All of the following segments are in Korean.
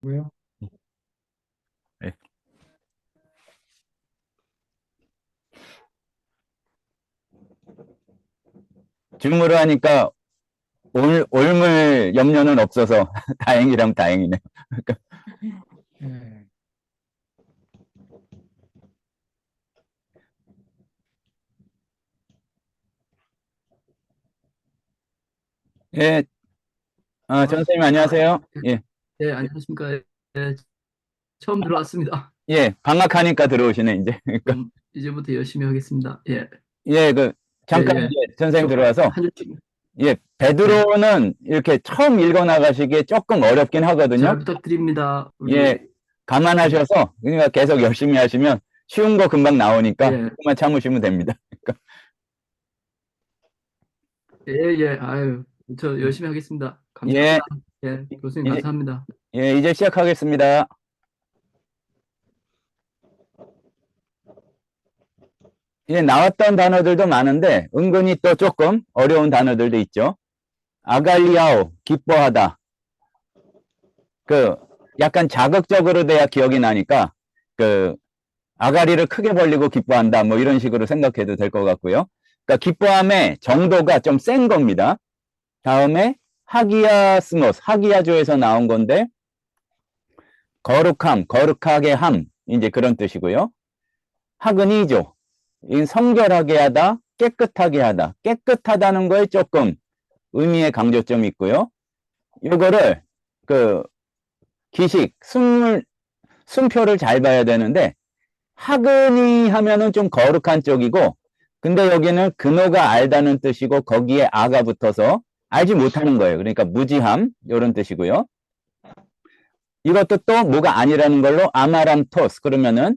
고요. 네. 줌으로 하니까 올물 염려는 없어서 다행이랑 다행이네요. 예. 예, 전 선생님 아, 안녕하세요. 예, 예, 예, 안녕하십니까. 예, 처음 들어왔습니다. 예, 방학하니까 들어오시네, 이제. 그러니까, 좀 이제부터 열심히 하겠습니다. 예, 예, 예, 잠깐 예. 이제 선생님 좀 들어와서, 한 주씩. 예, 예, 베드로는 이렇게 처음 읽어 나가시기에 조금 어렵긴 하거든요. 잘 부탁드립니다. 우리 예, 감안하셔서, 그러니까 계속 열심히 하시면 쉬운 거 금방 나오니까 예, 조금만 참으시면 됩니다. 그러니까, 예, 예. 아유, 저 열심히 하겠습니다. 예, 감사합니다. 예, 교수님 이제, 감사합니다. 이제 시작하겠습니다. 이제 나왔던 단어들도 많은데, 은근히 또 조금 어려운 단어들도 있죠. 아갈리아오, 기뻐하다. 그, 약간 자극적으로 돼야 기억이 나니까, 그, 아가리를 크게 벌리고 기뻐한다. 뭐 이런 식으로 생각해도 될 것 같고요. 그러니까 기뻐함의 정도가 좀 센 겁니다. 다음에 하기야스모스, 하기야조에서 나온 건데, 거룩함, 거룩하게 함. 이제 그런 뜻이고요. 하그니조, 성결하게 하다, 깨끗하게 하다. 깨끗하다는 거에 조금 의미의 강조점이 있고요. 요거를 그 기식, 숨표를 잘 봐야 되는데 하그니 하면은 좀 거룩한 쪽이고 근데 여기는 근호가 알다는 뜻이고 거기에 아가 붙어서 알지 못하는 거예요. 그러니까 무지함 이런 뜻이고요. 이것도 또 뭐가 아니라는 걸로 아마란토스 그러면은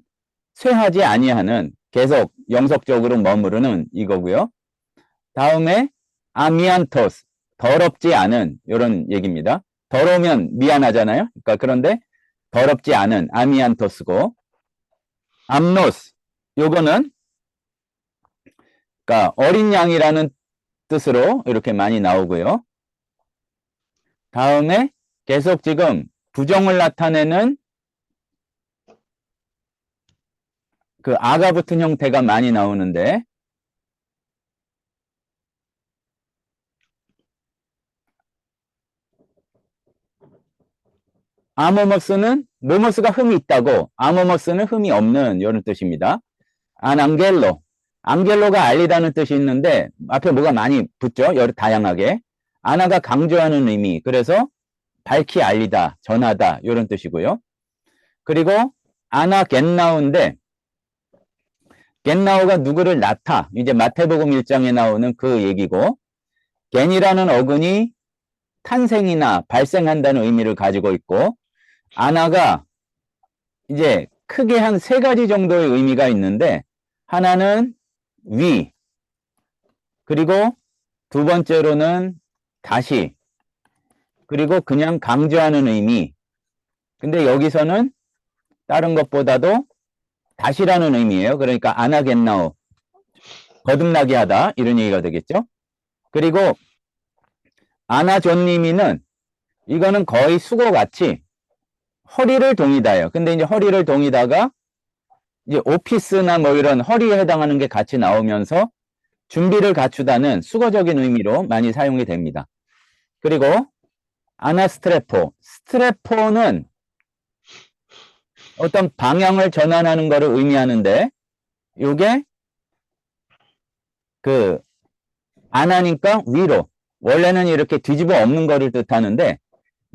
쇠하지 아니하는 계속 영속적으로 머무르는 이거고요. 다음에 아미안토스 더럽지 않은 이런 얘기입니다. 더러우면 미안하잖아요. 그러니까 그런데 더럽지 않은 아미안토스고 암노스 요거는 그러니까 어린 양이라는 뜻으로 이렇게 많이 나오고요. 다음에 계속 지금 부정을 나타내는 그 아가 붙은 형태가 많이 나오는데 아모머스는 모머스가 흠이 있다고 아모머스는 흠이 없는 이런 뜻입니다. 안앙겔로 앙겔로가 알리다는 뜻이 있는데 앞에 뭐가 많이 붙죠. 여러 다양하게 아나가 강조하는 의미 그래서 밝히 알리다 전하다 이런 뜻이고요. 그리고 아나 겟나우인데 겟나우가 누구를 낳다 이제 마태복음 1장에 나오는 그 얘기고 겐이라는 어근이 탄생이나 발생한다는 의미를 가지고 있고 아나가 이제 크게 한 세 가지 정도의 의미가 있는데 하나는 위 그리고 두 번째로는 다시 그리고 그냥 강조하는 의미 근데 여기서는 다른 것보다도 다시라는 의미예요. 그러니까 아나겟나오 거듭나게 하다 이런 얘기가 되겠죠. 그리고 아나존니미는 이거는 거의 수거같이 허리를 동이다예요. 근데 이제 허리를 동이다가 이제 오피스나 뭐 이런 허리에 해당하는 게 같이 나오면서 준비를 갖추다는 수거적인 의미로 많이 사용이 됩니다. 그리고 아나스트레포, 스트레포는 어떤 방향을 전환하는 것을 의미하는데 이게 그 안하니까 위로 원래는 이렇게 뒤집어 엎는 것을 뜻하는데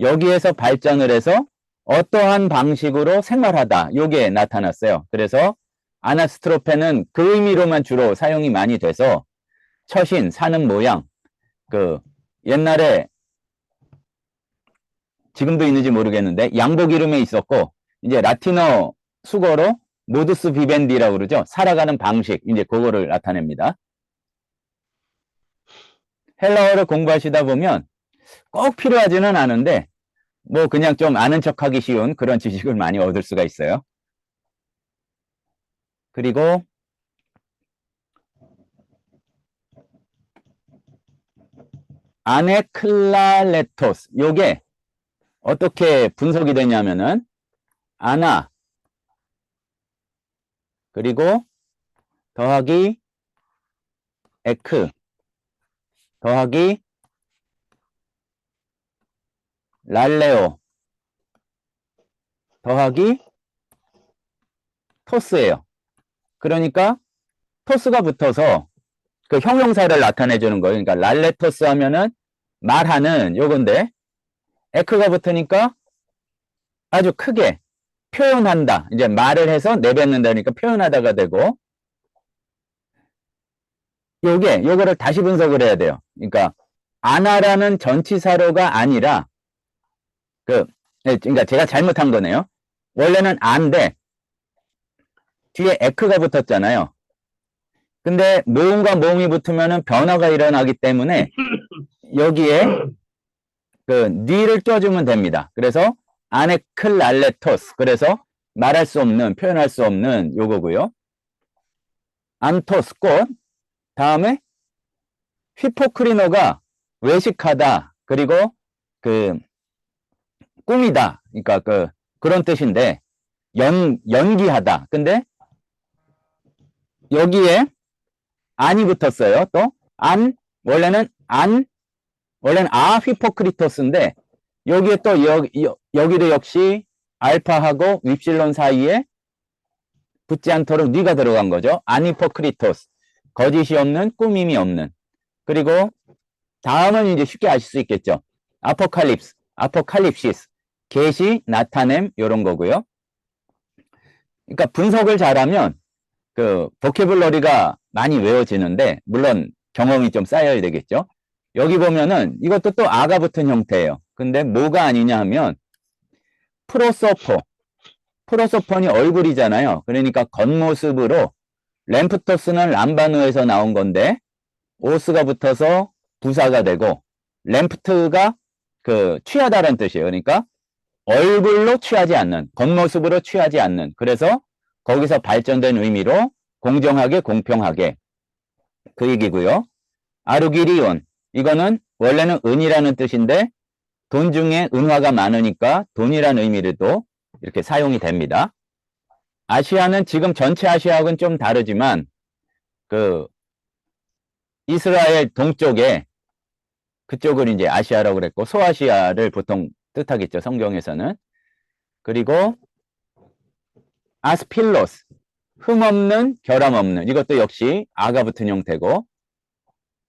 여기에서 발전을 해서 어떠한 방식으로 생활하다 요게 나타났어요. 그래서 아나스트로페는 그 의미로만 주로 사용이 많이 돼서 처신, 사는 모양 그 옛날에 지금도 있는지 모르겠는데 양복 이름에 있었고 이제 라틴어 수거로 모두스 비벤디라고 그러죠. 살아가는 방식 이제 그거를 나타냅니다. 헬라어를 공부하시다 보면 꼭 필요하지는 않은데 뭐 그냥 좀 아는 척하기 쉬운 그런 지식을 많이 얻을 수가 있어요. 그리고 아네클라레토스 요게 어떻게 분석이 되냐면은 아나 그리고 더하기 에크 더하기 랄레오 더하기 토스예요. 그러니까 토스가 붙어서 그 형용사를 나타내 주는 거예요. 그러니까 랄레토스 하면은 말하는 요건데 에크가 붙으니까 아주 크게 표현한다. 이제 말을 해서 내뱉는다니까 표현하다가 되고 요거를 다시 분석을 해야 돼요. 그러니까 아나라는 전치사로가 아니라 그러니까 제가 잘못한 거네요. 원래는 안데 뒤에 에크가 붙었잖아요. 근데 모음과 모음이 붙으면은 변화가 일어나기 때문에 여기에 그 니를 껴주면 됩니다. 그래서 아네클랄레토스 그래서 말할 수 없는 표현할 수 없는 요거고요. 안토스 꽃 다음에 휘포크리노가 외식하다 그리고 그 꿈이다 그러니까 그런 뜻인데 연기하다 근데 여기에 안이 붙었어요. 또 원래는 휘포크리토스인데 여기에 또 여기도 역시 알파하고 윕실론 사이에 붙지 않도록 니가 들어간 거죠. 아니포크리토스 거짓이 없는 꾸밈이 없는 그리고 다음은 이제 쉽게 아실 수 있겠죠. 아포칼립시스 계시 나타냄 이런 거고요. 그러니까 분석을 잘하면 그 보캐블러리가 많이 외워지는데 물론 경험이 좀 쌓여야 되겠죠. 여기 보면은 이것도 또 아가 붙은 형태예요. 근데 뭐가 아니냐 하면 프로소폰이 얼굴이잖아요. 그러니까 겉모습으로 램프토스는 람바누에서 나온 건데 오스가 붙어서 부사가 되고 램프트가 그 취하다라는 뜻이에요. 그러니까 얼굴로 취하지 않는 겉모습으로 취하지 않는 그래서 거기서 발전된 의미로 공정하게 공평하게 그 얘기고요. 아루기리온 이거는 원래는 은이라는 뜻인데 돈 중에 은화가 많으니까 돈이라는 의미로도 이렇게 사용이 됩니다. 아시아는 지금 전체 아시아하고는 좀 다르지만 그 이스라엘 동쪽에 그쪽을 이제 아시아라고 그랬고 소아시아를 보통 뜻하겠죠. 성경에서는. 그리고 아스필로스 흠없는 결함 없는 이것도 역시 아가 붙은 형태고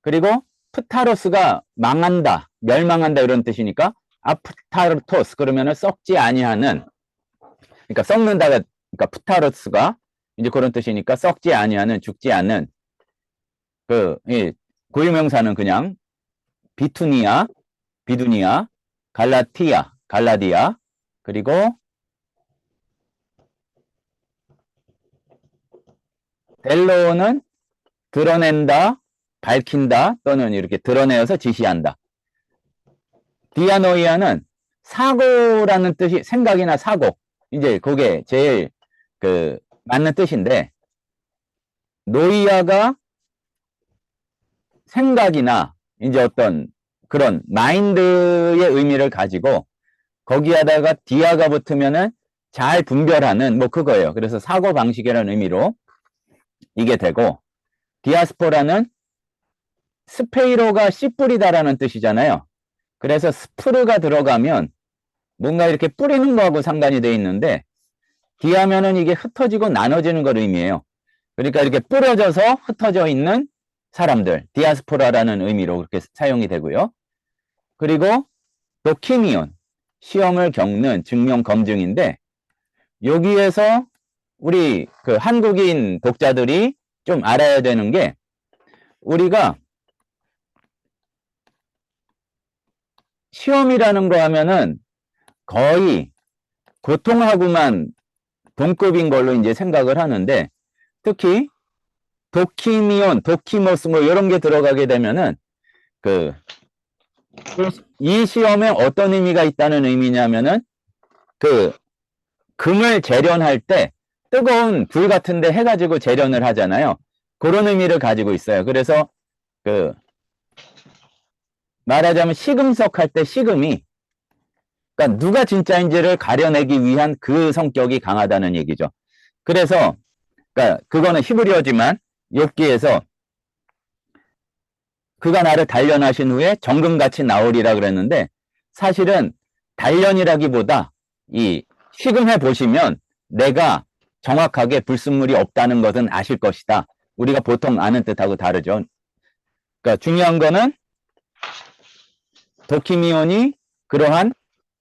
그리고 프타로스가 망한다 멸망한다 이런 뜻이니까 아프타르토스 그러면은 썩지 아니하는 그러니까 썩는다가 그러니까 프타로스가 이제 그런 뜻이니까 썩지 아니하는 죽지 않는 고유명사는 그냥 비두니아 갈라디아 그리고 델로는 드러낸다 밝힌다 또는 이렇게 드러내어서 지시한다. 디아노이아는 사고라는 뜻이 생각이나 사고 이제 그게 제일 맞는 뜻인데 노이아가 생각이나 이제 어떤 그런 마인드의 의미를 가지고 거기에다가 디아가 붙으면은 잘 분별하는 뭐 그거예요. 그래서 사고 방식이라는 의미로 이게 되고 디아스포라는 스페이로가 씨 뿌리다라는 뜻이잖아요. 그래서 스프르가 들어가면 뭔가 이렇게 뿌리는 거하고 상관이 돼 있는데 디하면은 이게 흩어지고 나눠지는 걸 의미해요. 그러니까 이렇게 뿌려져서 흩어져 있는 사람들 디아스포라라는 의미로 그렇게 사용이 되고요. 그리고 도키미온 시험을 겪는 증명 검증인데 여기에서 우리 그 한국인 독자들이 좀 알아야 되는 게 우리가 시험이라는 거 하면은 거의 고통하고만 동급인 걸로 이제 생각을 하는데 특히 도키미온, 도키모스 뭐 이런 게 들어가게 되면은 이 시험에 어떤 의미가 있다는 의미냐면은 금을 재련할 때 뜨거운 불 같은데 해가지고 재련을 하잖아요. 그런 의미를 가지고 있어요. 그래서 말하자면 시금석 할 때 시금이 그러니까 누가 진짜인지를 가려내기 위한 그 성격이 강하다는 얘기죠. 그래서 그러니까 그거는 히브리어지만 욥기에서 그가 나를 단련하신 후에 정금같이 나오리라 그랬는데 사실은 단련이라기보다 이 시금해 보시면 내가 정확하게 불순물이 없다는 것은 아실 것이다. 우리가 보통 아는 뜻하고 다르죠. 그러니까 중요한 거는 도키미온이 그러한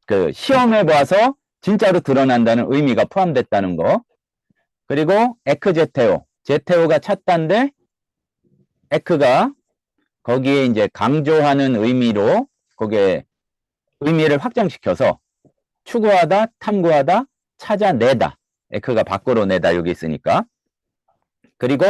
그 시험해 봐서 진짜로 드러난다는 의미가 포함됐다는 거. 그리고 에크제테오, 제테오가 찾다인데 에크가 거기에 이제 강조하는 의미로 거기에 의미를 확장시켜서 추구하다, 탐구하다, 찾아내다. 에크가 밖으로 내다 여기 있으니까. 그리고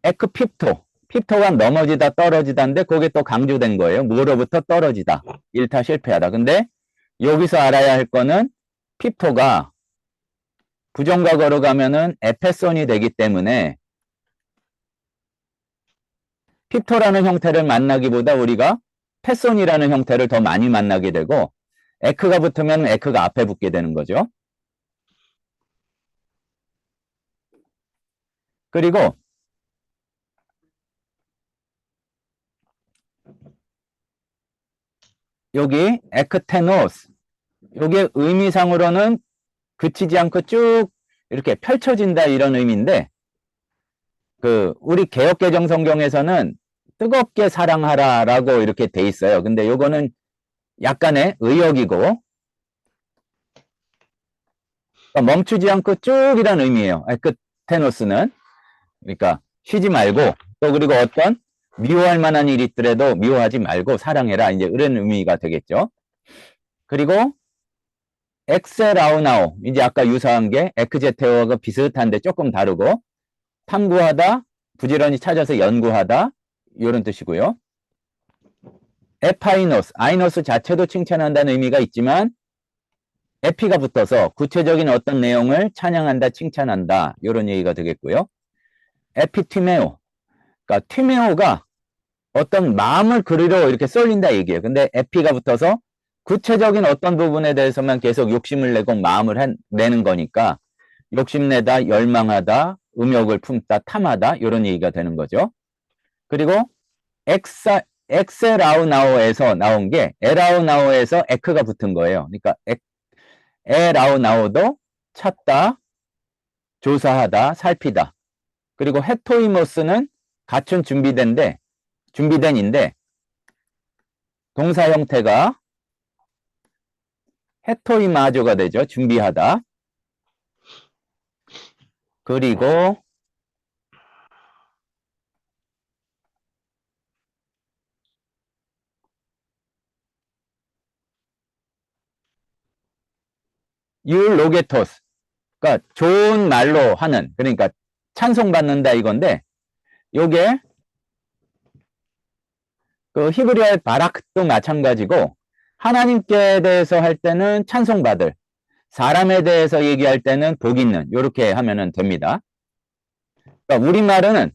에크 핍토. 핍토가 넘어지다 떨어지다인데 그게 또 강조된 거예요. 뭐로부터 떨어지다. 일타 실패하다. 근데 여기서 알아야 할 거는 핍토가 부정과거로 가면은 에페손이 되기 때문에 핍토라는 형태를 만나기보다 우리가 패손이라는 형태를 더 많이 만나게 되고 에크가 붙으면 에크가 앞에 붙게 되는 거죠. 그리고 여기 에크테노스 요게 의미상으로는 그치지 않고 쭉 이렇게 펼쳐진다 이런 의미인데 그 우리 개역개정 성경에서는 뜨겁게 사랑하라라고 이렇게 돼 있어요. 근데 요거는 약간의 의역이고 그러니까 멈추지 않고 쭉이란 의미예요. 에크테노스는 그러니까 쉬지 말고 또 그리고 어떤 미워할 만한 일이 있더라도 미워하지 말고 사랑해라 이제 이런 의미가 되겠죠. 그리고 엑세라우나오 이제 아까 유사한 게 에크제테오가 비슷한데 조금 다르고 탐구하다 부지런히 찾아서 연구하다 이런 뜻이고요. 에파이노스 아이노스 자체도 칭찬한다는 의미가 있지만 에피가 붙어서 구체적인 어떤 내용을 찬양한다 칭찬한다 이런 얘기가 되겠고요. 에피티메오 그러니까 티메오가 어떤 마음을 그리로 이렇게 쏠린다 얘기예요. 근데 에피가 붙어서 구체적인 어떤 부분에 대해서만 계속 욕심을 내고 마음을 내는 거니까 욕심내다, 열망하다, 음욕을 품다, 탐하다 이런 얘기가 되는 거죠. 그리고 엑세라우나오에서 나온 게 에라우나오에서 에크가 붙은 거예요. 그러니까 에라우나오도 찾다, 조사하다, 살피다. 그리고 헤토이모스는 갖춘 준비된인데 동사 형태가 헤토이마조가 되죠. 준비하다. 그리고 율로게토스. 그러니까 좋은 말로 하는 그러니까 찬송받는다 이건데 요게 그 히브리어의 바라크도 마찬가지고 하나님께 대해서 할 때는 찬송받을 사람에 대해서 얘기할 때는 복 있는 이렇게 하면 됩니다. 그러니까 우리말은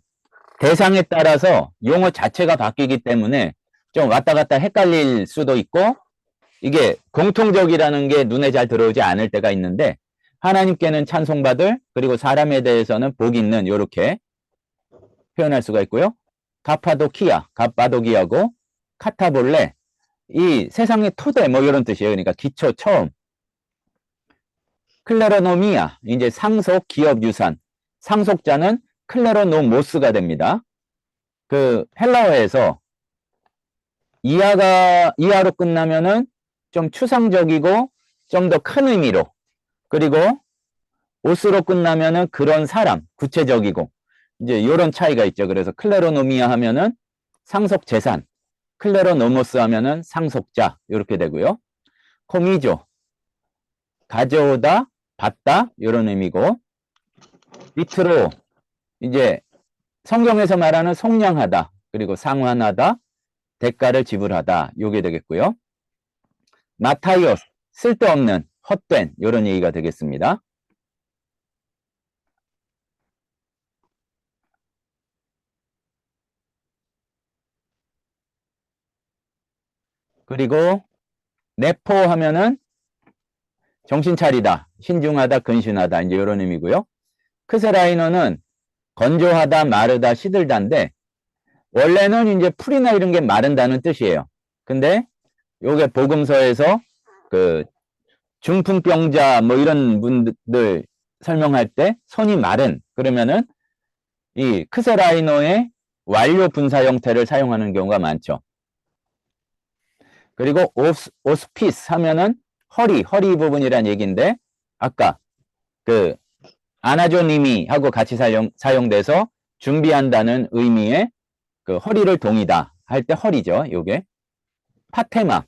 대상에 따라서 용어 자체가 바뀌기 때문에 좀 왔다 갔다 헷갈릴 수도 있고 이게 공통적이라는 게 눈에 잘 들어오지 않을 때가 있는데 하나님께는 찬송받을 그리고 사람에 대해서는 복 있는 이렇게 표현할 수가 있고요. 가파도키아고 카타볼레 이 세상의 토대 뭐 이런 뜻이에요. 그러니까 기초 처음 클레로노미아 이제 상속 기업 유산 상속자는 클레로노모스가 됩니다. 그 헬라어에서 이하로 끝나면은 좀 추상적이고 좀 더 큰 의미로 그리고 오스로 끝나면은 그런 사람 구체적이고 이제 이런 차이가 있죠. 그래서 클레로노미아 하면은 상속 재산 클레로노모스 하면은 상속자 이렇게 되고요. 코미조 가져오다 받다 이런 의미고 리트로 이제 성경에서 말하는 속량하다 그리고 상환하다 대가를 지불하다 요게 되겠고요. 마타이오스 쓸데없는 헛된 이런 얘기가 되겠습니다. 그리고 네포 하면은 정신 차리다, 신중하다, 근신하다 이제 이런 의미고요. 크세라이너는 건조하다, 마르다, 시들다인데 원래는 이제 풀이나 이런 게 마른다는 뜻이에요. 근데 요게 복음서에서 그 중풍병자 뭐 이런 분들 설명할 때 손이 마른 그러면은 이 크세라이너의 완료 분사 형태를 사용하는 경우가 많죠. 그리고 오스피스 하면은 허리 부분이란 얘기인데 아까 그 아나조니미 하고 같이 사용돼서 준비한다는 의미의 그 허리를 동이다 할 때 허리죠. 요게 파테마.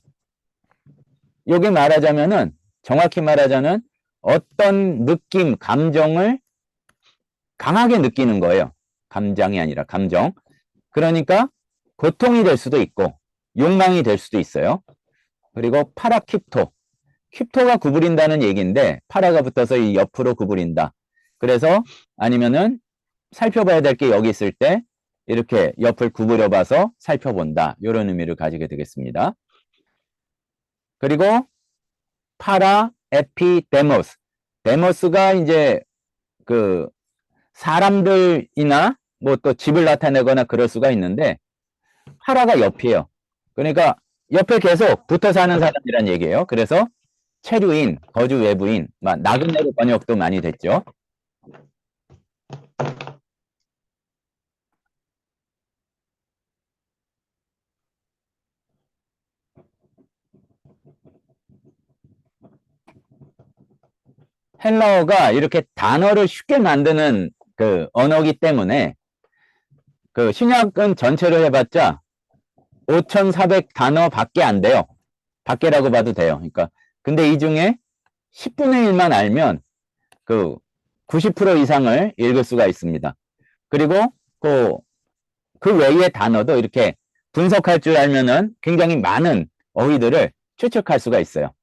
요게 말하자면은 정확히 말하자면 어떤 느낌, 감정을 강하게 느끼는 거예요. 감정이 아니라 감정. 그러니까 고통이 될 수도 있고 욕망이 될 수도 있어요. 그리고 파라킵토. 킵토가 구부린다는 얘기인데 파라가 붙어서 이 옆으로 구부린다. 그래서 아니면은 살펴봐야 될 게 여기 있을 때 이렇게 옆을 구부려 봐서 살펴본다. 이런 의미를 가지게 되겠습니다. 그리고 파라 에피데모스. 데모스가 이제 그 사람들이나 뭐 또 집을 나타내거나 그럴 수가 있는데 파라가 옆이에요. 그러니까 옆에 계속 붙어 사는 사람이란 얘기예요. 그래서 체류인, 거주 외부인, 나그네로 번역도 많이 됐죠. 헬라어가 이렇게 단어를 쉽게 만드는 그 언어기 때문에 그 신약은 전체로 해봤자 5,400 단어 밖에 안 돼요. 밖에라고 봐도 돼요. 그러니까 근데 이 중에 10분의 1만 알면 그 90% 이상을 읽을 수가 있습니다. 그리고 그 외의 단어도 이렇게 분석할 줄 알면은 굉장히 많은 어휘들을 추측할 수가 있어요.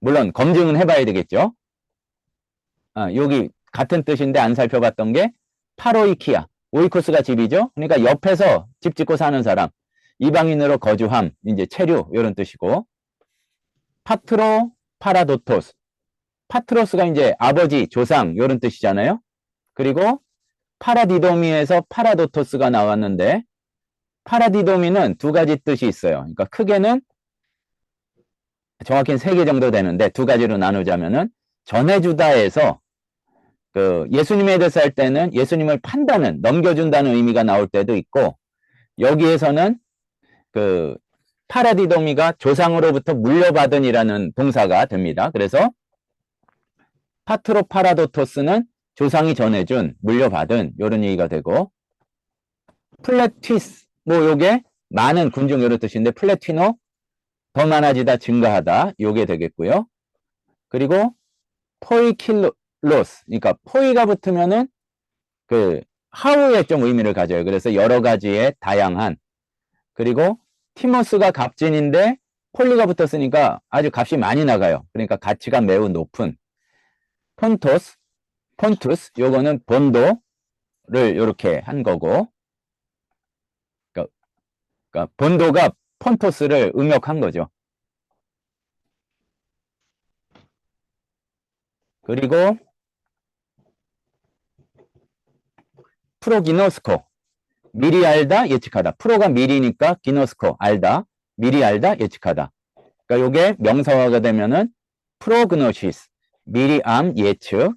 물론 검증은 해봐야 되겠죠. 여기 같은 뜻인데 안 살펴봤던 게 파로이키아, 오이코스가 집이죠. 그러니까 옆에서 집 짓고 사는 사람, 이방인으로 거주함, 이제 체류 이런 뜻이고 파트로 파라도토스, 파트로스가 이제 아버지, 조상 이런 뜻이잖아요. 그리고 파라디도미에서 파라도토스가 나왔는데 파라디도미는 두 가지 뜻이 있어요. 그러니까 크게는 정확히는 세 개 정도 되는데 두 가지로 나누자면은 전해주다에서 그 예수님에 대해서 할 때는 예수님을 판다는 넘겨준다는 의미가 나올 때도 있고 여기에서는 그 파라디도미가 조상으로부터 물려받은이라는 동사가 됩니다. 그래서 파트로파라도토스는 조상이 전해준 물려받은 이런 얘기가 되고 플레티스 뭐 요게 많은 군중 이런 뜻인데 플레티노 더 많아지다 증가하다 요게 되겠고요. 그리고 포이킬로스 그러니까 포이가 붙으면은 그 하우에 좀 의미를 가져요. 그래서 여러 가지의 다양한 그리고 티모스가 값진인데 폴리가 붙었으니까 아주 값이 많이 나가요. 그러니까 가치가 매우 높은 폰투스 요거는 본도를 이렇게 한 거고 그러니까 본도가 폰토스를 응역한 거죠. 그리고 프로기노스코 미리 알다 예측하다 프로가 미리니까 기노스코 알다 미리 알다 예측하다 그러니까 요게 명사화가 되면은 프로그노시스 미리 암 예측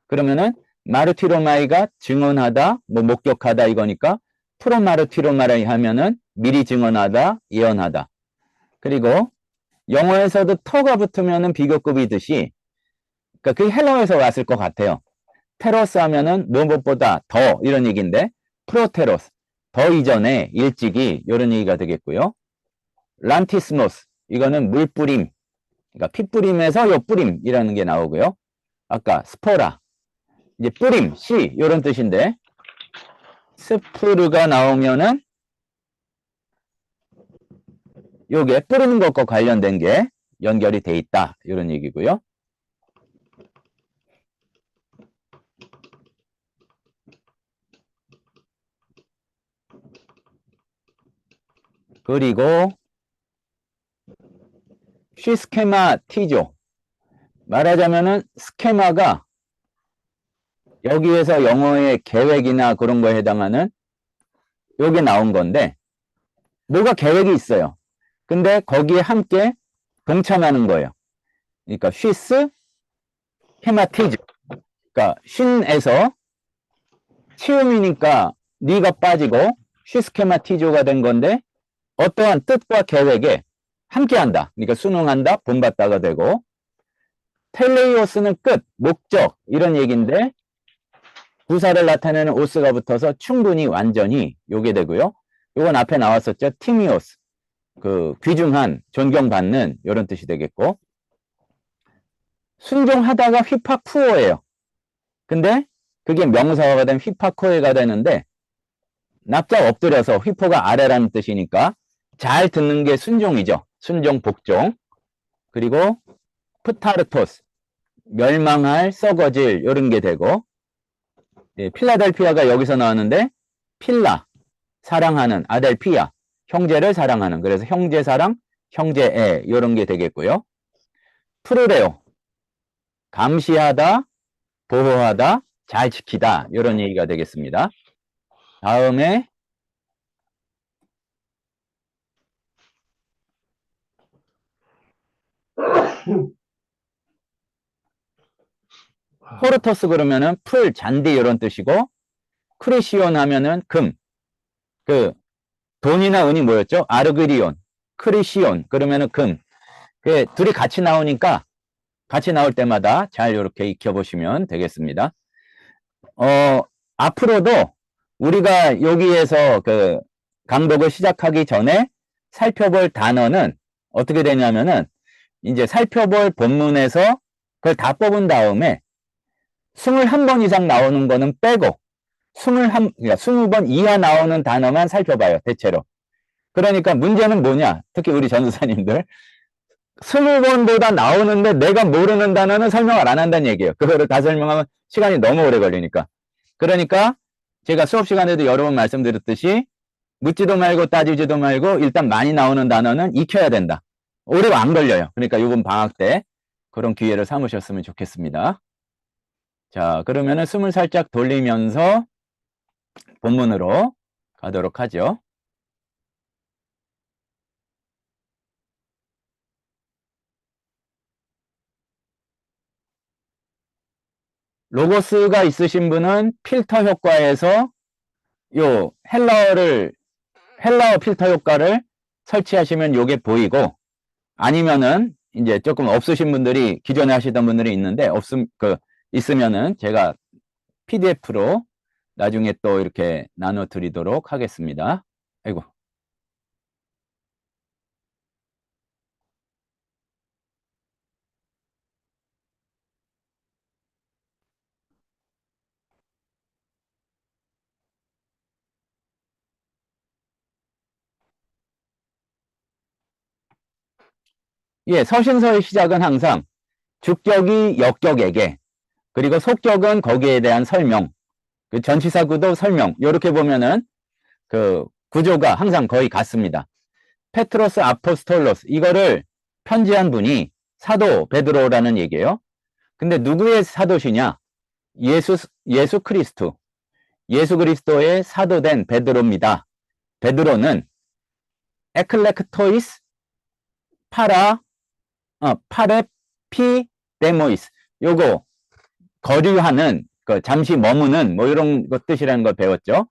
그러면은 마르티로마이가 증언하다 뭐 목격하다 이거니까 프로마르티로마이 하면은 미리 증언하다 예언하다 그리고 영어에서도 터가 붙으면은 비교급이듯이 그러니까 그게 헬라어에서 왔을 것 같아요. 테로스 하면은 무엇보다 더 이런 얘기인데 프로테로스 더 이전에 일찍이 이런 얘기가 되겠고요. 란티스모스 이거는 물뿌림 그러니까 핏뿌림에서 요 뿌림이라는 게 나오고요. 아까 스포라 이제 뿌림 씨 이런 뜻인데 스프르가 나오면은 요게 뿌리는 것과 관련된 게 연결이 돼 있다 이런 얘기고요. 그리고 쉬스케마티조. 말하자면은 스케마가 여기에서 영어의 계획이나 그런 거에 해당하는 요게 나온 건데, 뭐가 계획이 있어요. 근데 거기에 함께 동참하는 거예요. 그러니까 쉬스 케마티즈. 그러니까 쉰에서 치움이니까 니가 빠지고 쉬스케마티조가 된 건데, 어떠한 뜻과 계획에 함께한다. 그러니까 순응한다, 본받다가 되고, 텔레이오스는 끝, 목적 이런 얘기인데, 부사를 나타내는 오스가 붙어서 충분히, 완전히 요게 되고요. 요건 앞에 나왔었죠. 티미오스, 그 귀중한, 존경받는 이런 뜻이 되겠고, 순종하다가 휘파쿠오예요. 근데 그게 명사화가 된 휘파코에가 되는데, 납작 엎드려서 휘포가 아래라는 뜻이니까 잘 듣는 게 순종이죠. 순종, 복종. 그리고 프타르토스, 멸망할, 썩어질 이런 게 되고, 예, 필라델피아가 여기서 나왔는데 필라, 사랑하는, 아델피아, 형제를 사랑하는, 그래서 형제 사랑, 형제애 이런 게 되겠고요. 프루레오, 감시하다, 보호하다, 잘 지키다 이런 얘기가 되겠습니다. 다음에 포르토스 그러면은 풀, 잔디 이런 뜻이고, 크리시온 하면은 금, 그 돈이나 은이 뭐였죠? 아르그리온, 크리시온 그러면은 금. 그 둘이 같이 나오니까 같이 나올 때마다 잘 이렇게 익혀보시면 되겠습니다. 앞으로도 우리가 여기에서 그 강독을 시작하기 전에 살펴볼 단어는 어떻게 되냐면은, 이제 살펴볼 본문에서 그걸 다 뽑은 다음에 21번 이상 나오는 거는 빼고 20번 이하 나오는 단어만 살펴봐요, 대체로. 그러니까 문제는 뭐냐? 특히 우리 전도사님들 20번보다 나오는데 내가 모르는 단어는 설명을 안 한다는 얘기예요. 그거를 다 설명하면 시간이 너무 오래 걸리니까. 그러니까 제가 수업 시간에도 여러 번 말씀드렸듯이 묻지도 말고 따지지도 말고 일단 많이 나오는 단어는 익혀야 된다. 오래 안 걸려요. 그러니까 이번 방학 때 그런 기회를 삼으셨으면 좋겠습니다. 자, 그러면은 숨을 살짝 돌리면서 본문으로 가도록 하죠. 로고스가 있으신 분은 필터 효과에서 요 헬라어 필터 효과를 설치하시면 요게 보이고, 아니면은 이제 조금 없으신 분들이, 기존에 하시던 분들이 있는데 있으면은 제가 PDF로 나중에 또 이렇게 나눠 드리도록 하겠습니다. 아이고. 예, 서신서의 시작은 항상 주격이 역격에게, 그리고 속격은 거기에 대한 설명, 그 전치사구도 설명, 이렇게 보면은 그 구조가 항상 거의 같습니다. 페트로스 아포스톨로스, 이거를 편지한 분이 사도 베드로라는 얘기예요. 근데 누구의 사도시냐? 예수 그리스도, 예수 그리스도의 사도된 베드로입니다. 베드로는 에클레크토이스 파레피데모이스, 요거 거류하는, 잠시 머무는, 뭐 이런 것 뜻이라는 걸 배웠죠.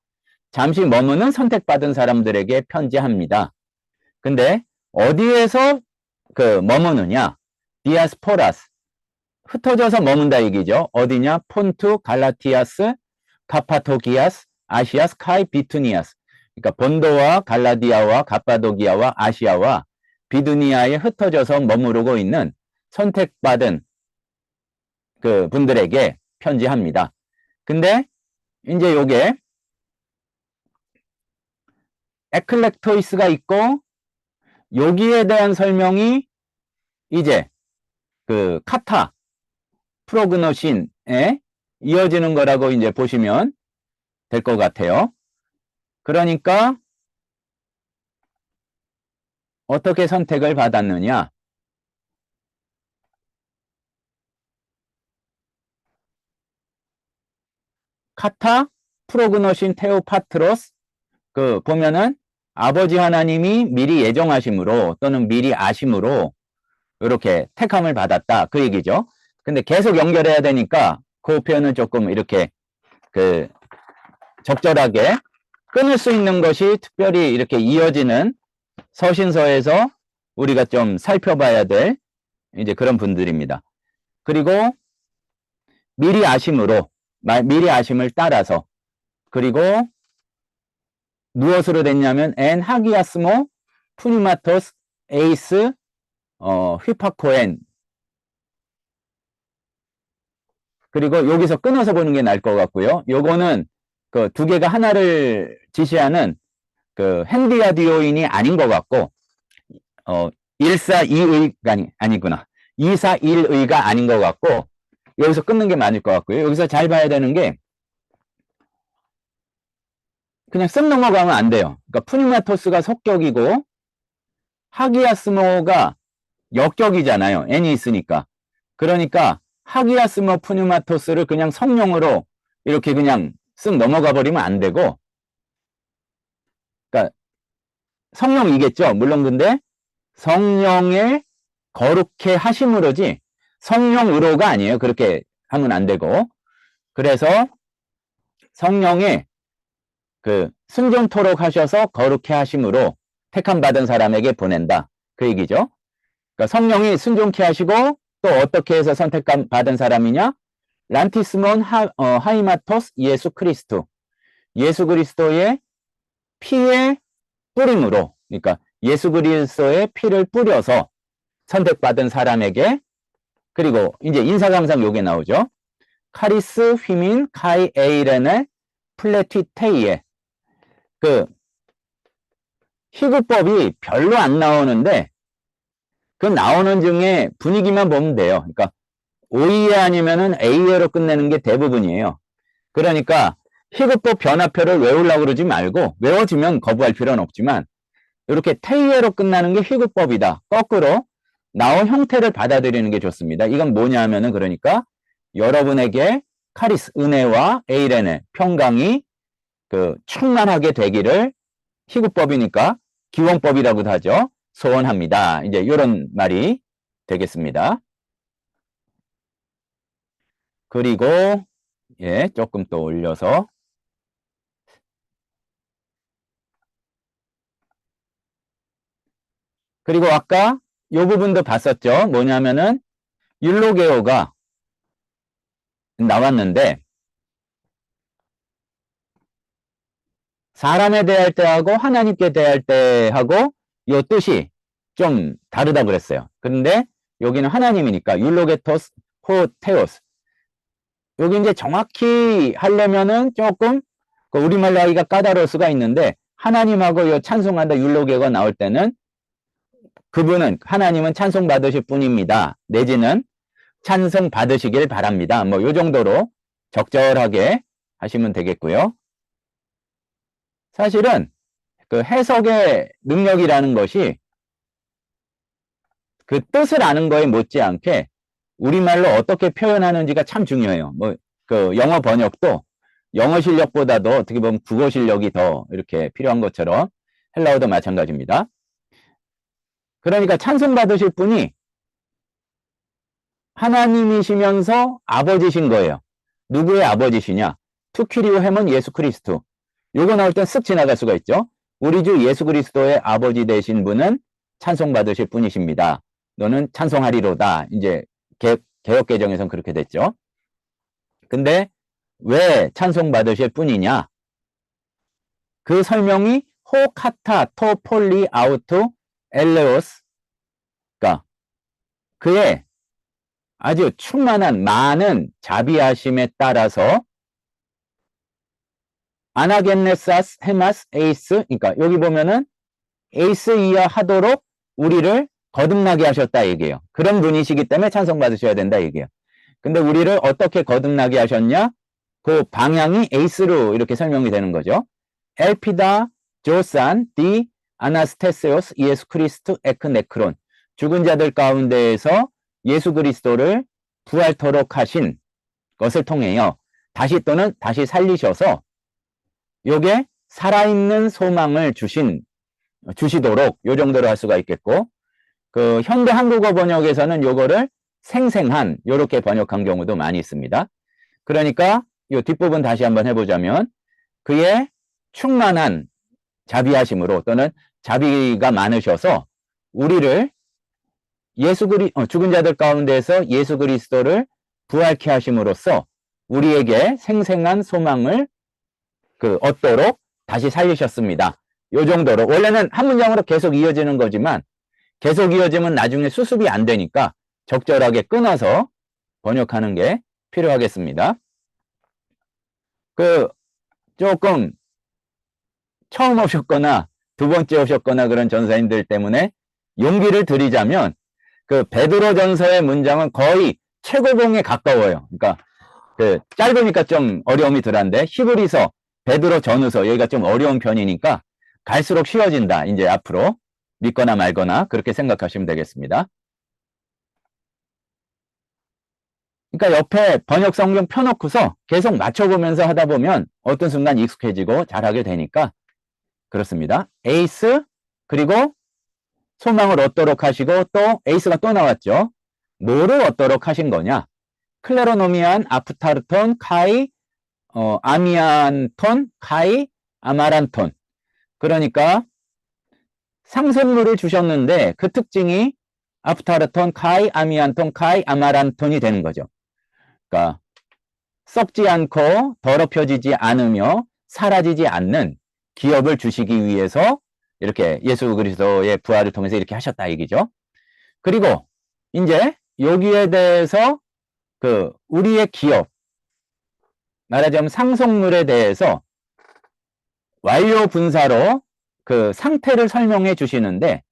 잠시 머무는 선택받은 사람들에게 편지합니다. 근데 어디에서 머무느냐? 디아스포라스, 흩어져서 머문다 얘기죠. 어디냐? 폰투, 갈라티아스, 카파도기아스, 아시아, 스카이, 비투니아스. 그러니까 본도와 갈라디아와 가파도기아와 아시아와 비두니아에 흩어져서 머무르고 있는 선택받은 그 분들에게 편지합니다. 근데 이제 요게 에클렉토이스가 있고, 여기에 대한 설명이 이제 그 카타 프로그노신에 이어지는 거라고 이제 보시면 될 것 같아요. 그러니까 어떻게 선택을 받았느냐? 카타 프로그노신 테오파트로스, 그 보면은 아버지 하나님이 미리 예정하심으로 또는 미리 아심으로 이렇게 택함을 받았다, 그 얘기죠. 근데 계속 연결해야 되니까 그 표현은 조금 이렇게 그 적절하게 끊을 수 있는 것이 특별히 이렇게 이어지는 서신서에서 우리가 좀 살펴봐야 될 이제 그런 분들입니다. 그리고 미리 아심으로, 미리 아심을 따라서, 그리고 무엇으로 됐냐면 엔 하기아스모 푸니마토스 에이스 휘파코엔. 그리고 여기서 끊어서 보는 게 나을 것 같고요. 요거는 그 두 개가 하나를 지시하는 그 핸디아디오인이 아닌 것 같고, 142의가 아니구나. 241의가 아닌 것 같고, 여기서 끊는 게 맞을 것 같고요. 여기서 잘 봐야 되는 게, 그냥 쓱 넘어가면 안 돼요. 그러니까 푸니마토스가 속격이고, 하기아스모가 역격이잖아요. n이 있으니까. 그러니까, 하기아스모 푸니마토스를 그냥 성령으로 이렇게 그냥 쓱 넘어가 버리면 안 되고, 그러니까, 성령이겠죠. 물론 근데, 성령의 거룩해 하심으로지 성령으로가 아니에요. 그렇게 하면 안 되고. 그래서 성령의 그 순종토록 하셔서 거룩해 하심으로 택함 받은 사람에게 보낸다, 그 얘기죠. 그러니까 성령이 순종케 하시고 또 어떻게 해서 선택감 받은 사람이냐? 란티스몬 하이마토스 예수 크리스토, 예수 그리스도의 피의 뿌림으로, 그러니까 예수 그리스도의 피를 뿌려서 선택받은 사람에게. 그리고 이제 인사감상 요게 나오죠. 카리스 휘민 카이 에이렌의 플레티테이에. 그 희구법이 별로 안 나오는데 그 나오는 중에 분위기만 보면 돼요. 그러니까 오이에 아니면은 A에로 끝내는 게 대부분이에요. 그러니까 희구법 변화표를 외우려고 그러지 말고, 외워지면 거부할 필요는 없지만 이렇게 테이에로 끝나는 게 희구법이다, 거꾸로 나온 형태를 받아들이는 게 좋습니다. 이건 뭐냐 하면은, 그러니까 여러분에게 카리스, 은혜와 에이레네, 평강이 그 충만하게 되기를, 희구법이니까 기원법이라고도 하죠, 소원합니다. 이제 이런 말이 되겠습니다. 그리고 예, 조금 또 올려서, 그리고 아까 요 부분도 봤었죠. 뭐냐면은 율로게오가 나왔는데 사람에 대할 때하고 하나님께 대할 때하고 요 뜻이 좀 다르다고 그랬어요. 그런데 여기는 하나님이니까 율로게토스 호테오스. 여기 이제 정확히 하려면은 조금 그 우리말로 하기가 까다로울 수가 있는데, 하나님하고 요 찬송한다 율로게오가 나올 때는 그분은, 하나님은 찬송 받으실 분입니다, 내지는 찬송 받으시길 바랍니다. 뭐 요 정도로 적절하게 하시면 되겠고요. 사실은 그 해석의 능력이라는 것이 그 뜻을 아는 거에 못지않게 우리말로 어떻게 표현하는지가 참 중요해요. 뭐 그 영어 번역도 영어 실력보다도 어떻게 보면 국어 실력이 더 이렇게 필요한 것처럼 헬라어도 마찬가지입니다. 그러니까 찬송 받으실 분이 하나님이시면서 아버지신 거예요. 누구의 아버지시냐? 투키리오 햄은 예수 그리스도. 요거 나올 땐 쓱 지나갈 수가 있죠. 우리 주 예수 그리스도의 아버지 되신 분은 찬송 받으실 분이십니다. 너는 찬송하리로다. 이제 개역개정에서는 그렇게 됐죠. 근데 왜 찬송 받으실 분이냐? 그 설명이 호카타 토폴리 아우토 엘레오스, 그러니까 그의 아주 충만한 많은 자비하심에 따라서 아나겐네사스 헤마스 에이스, 그러니까 여기 보면은 에이스 이하 하도록 우리를 거듭나게 하셨다 얘기예요. 그런 분이시기 때문에 찬송 받으셔야 된다 얘기예요. 근데 우리를 어떻게 거듭나게 하셨냐? 그 방향이 에이스로 이렇게 설명이 되는 거죠. 엘피다 조산 디 아나스테세오스 예수 크리스트 에크네크론, 죽은 자들 가운데에서 예수 그리스도를 부활토록 하신 것을 통해요. 다시 또는 다시 살리셔서 요게 살아있는 소망을 주시도록 요 정도로 할 수가 있겠고, 그 현대 한국어 번역에서는 요거를 생생한 요렇게 번역한 경우도 많이 있습니다. 그러니까 요 뒷부분 다시 한번 해보자면, 그의 충만한 자비하심으로 또는 자비가 많으셔서 우리를 죽은 자들 가운데서 예수 그리스도를 부활케 하심으로써 우리에게 생생한 소망을 얻도록 다시 살리셨습니다. 요 정도로. 원래는 한 문장으로 계속 이어지는 거지만 계속 이어지면 나중에 수습이 안 되니까 적절하게 끊어서 번역하는 게 필요하겠습니다. 조금 처음 오셨거나 두 번째 오셨거나 그런 전사님들 때문에 용기를 드리자면, 베드로 전서의 문장은 거의 최고봉에 가까워요. 그러니까 짧으니까 좀 어려움이 덜한데, 히브리서, 베드로 전후서 여기가 좀 어려운 편이니까 갈수록 쉬워진다. 이제 앞으로 믿거나 말거나 그렇게 생각하시면 되겠습니다. 그러니까 옆에 번역 성경 펴놓고서 계속 맞춰보면서 하다 보면 어떤 순간 익숙해지고 잘하게 되니까 그렇습니다. 에이스, 그리고 소망을 얻도록 하시고, 또 에이스가 또 나왔죠. 뭐를 얻도록 하신 거냐? 클레로노미안, 아프타르톤, 카이, 아미안톤, 카이, 아마란톤. 그러니까 상속물을 주셨는데 그 특징이 아프타르톤, 카이, 아미안톤, 카이, 아마란톤이 되는 거죠. 그러니까 썩지 않고 더럽혀지지 않으며 사라지지 않는 기업을 주시기 위해서 이렇게 예수 그리스도의 부활을 통해서 이렇게 하셨다 얘기죠. 그리고 이제 여기에 대해서 우리의 기업, 말하자면 상속물에 대해서 완료 분사로 상태를 설명해 주시는데,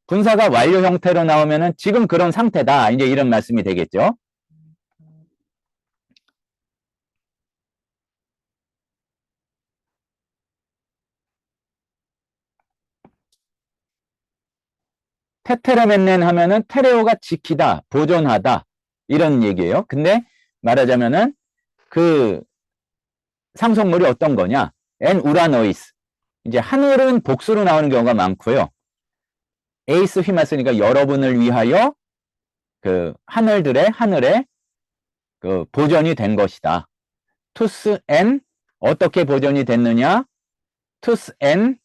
분사가 완료 형태로 나오면은 지금 그런 상태다, 이제 이런 말씀이 되겠죠. 테테레멘넨 하면은 테레오가 지키다, 보존하다, 이런 얘기예요. 근데 말하자면은 상속물이 어떤 거냐? 엔 우라노이스. 이제 하늘은 복수로 나오는 경우가 많고요. 에이스 휘말쓰니까 여러분을 위하여 하늘에 보존이 된 것이다. 투스 엔, 어떻게 보존이 됐느냐? 투스 엔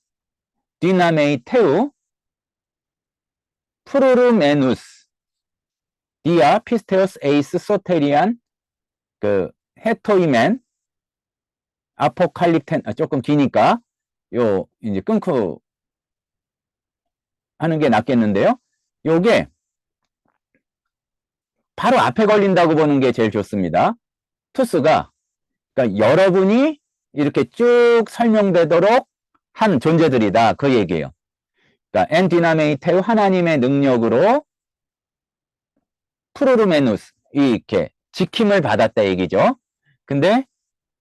디나메이테우 프루르메누스 디아 피스테오스 에이스 소테리안 헤토이멘 아포칼립텐, 조금 기니까 이제 끊고 하는 게 낫겠는데요. 요게 바로 앞에 걸린다고 보는 게 제일 좋습니다. 투스가, 그러니까 여러분이 이렇게 쭉 설명되도록 한 존재들이다, 그 얘기예요. 그러니까 엔디나메이테우, 하나님의 능력으로 프루르메누스, 이렇게 지킴을 받았다 얘기죠. 근데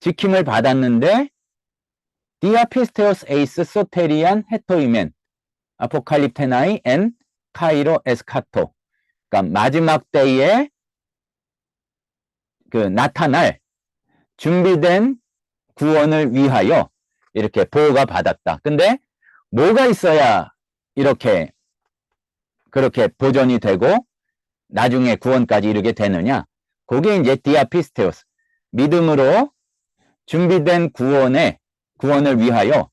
지킴을 받았는데 디아피스테오스 에이스 소테리안 헤토이멘 아포칼립테나이 엔 카이로 에스카토. 그러니까 마지막 때에 나타날 준비된 구원을 위하여 이렇게 보호가 받았다. 근데 뭐가 있어야 그렇게 보존이 되고 나중에 구원까지 이르게 되느냐? 그게 이제 디아피스테오스, 믿음으로 준비된 구원을 위하여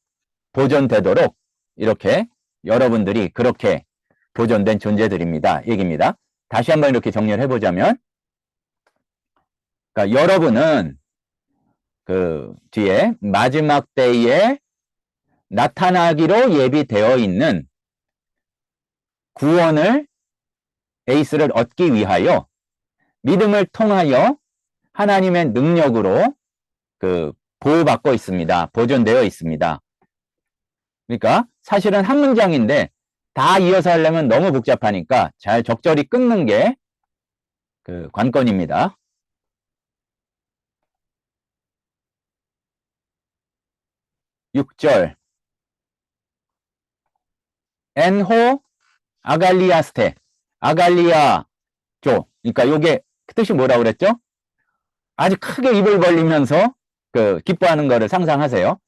보존되도록 이렇게 여러분들이 그렇게 보존된 존재들입니다, 얘기입니다. 다시 한번 이렇게 정리를 해보자면, 그러니까 여러분은 뒤에 마지막 때에 나타나기로 예비되어 있는 구원을, 에이스를 얻기 위하여 믿음을 통하여 하나님의 능력으로 보호받고 있습니다. 보존되어 있습니다. 그러니까 사실은 한 문장인데 다 이어서 하려면 너무 복잡하니까 잘 적절히 끊는 게 관건입니다. 6절 엔호 아갈리아스테, 아갈리아조. 그러니까 요게 뜻이 뭐라고 그랬죠? 아주 크게 입을 벌리면서 기뻐하는 거를 상상하세요.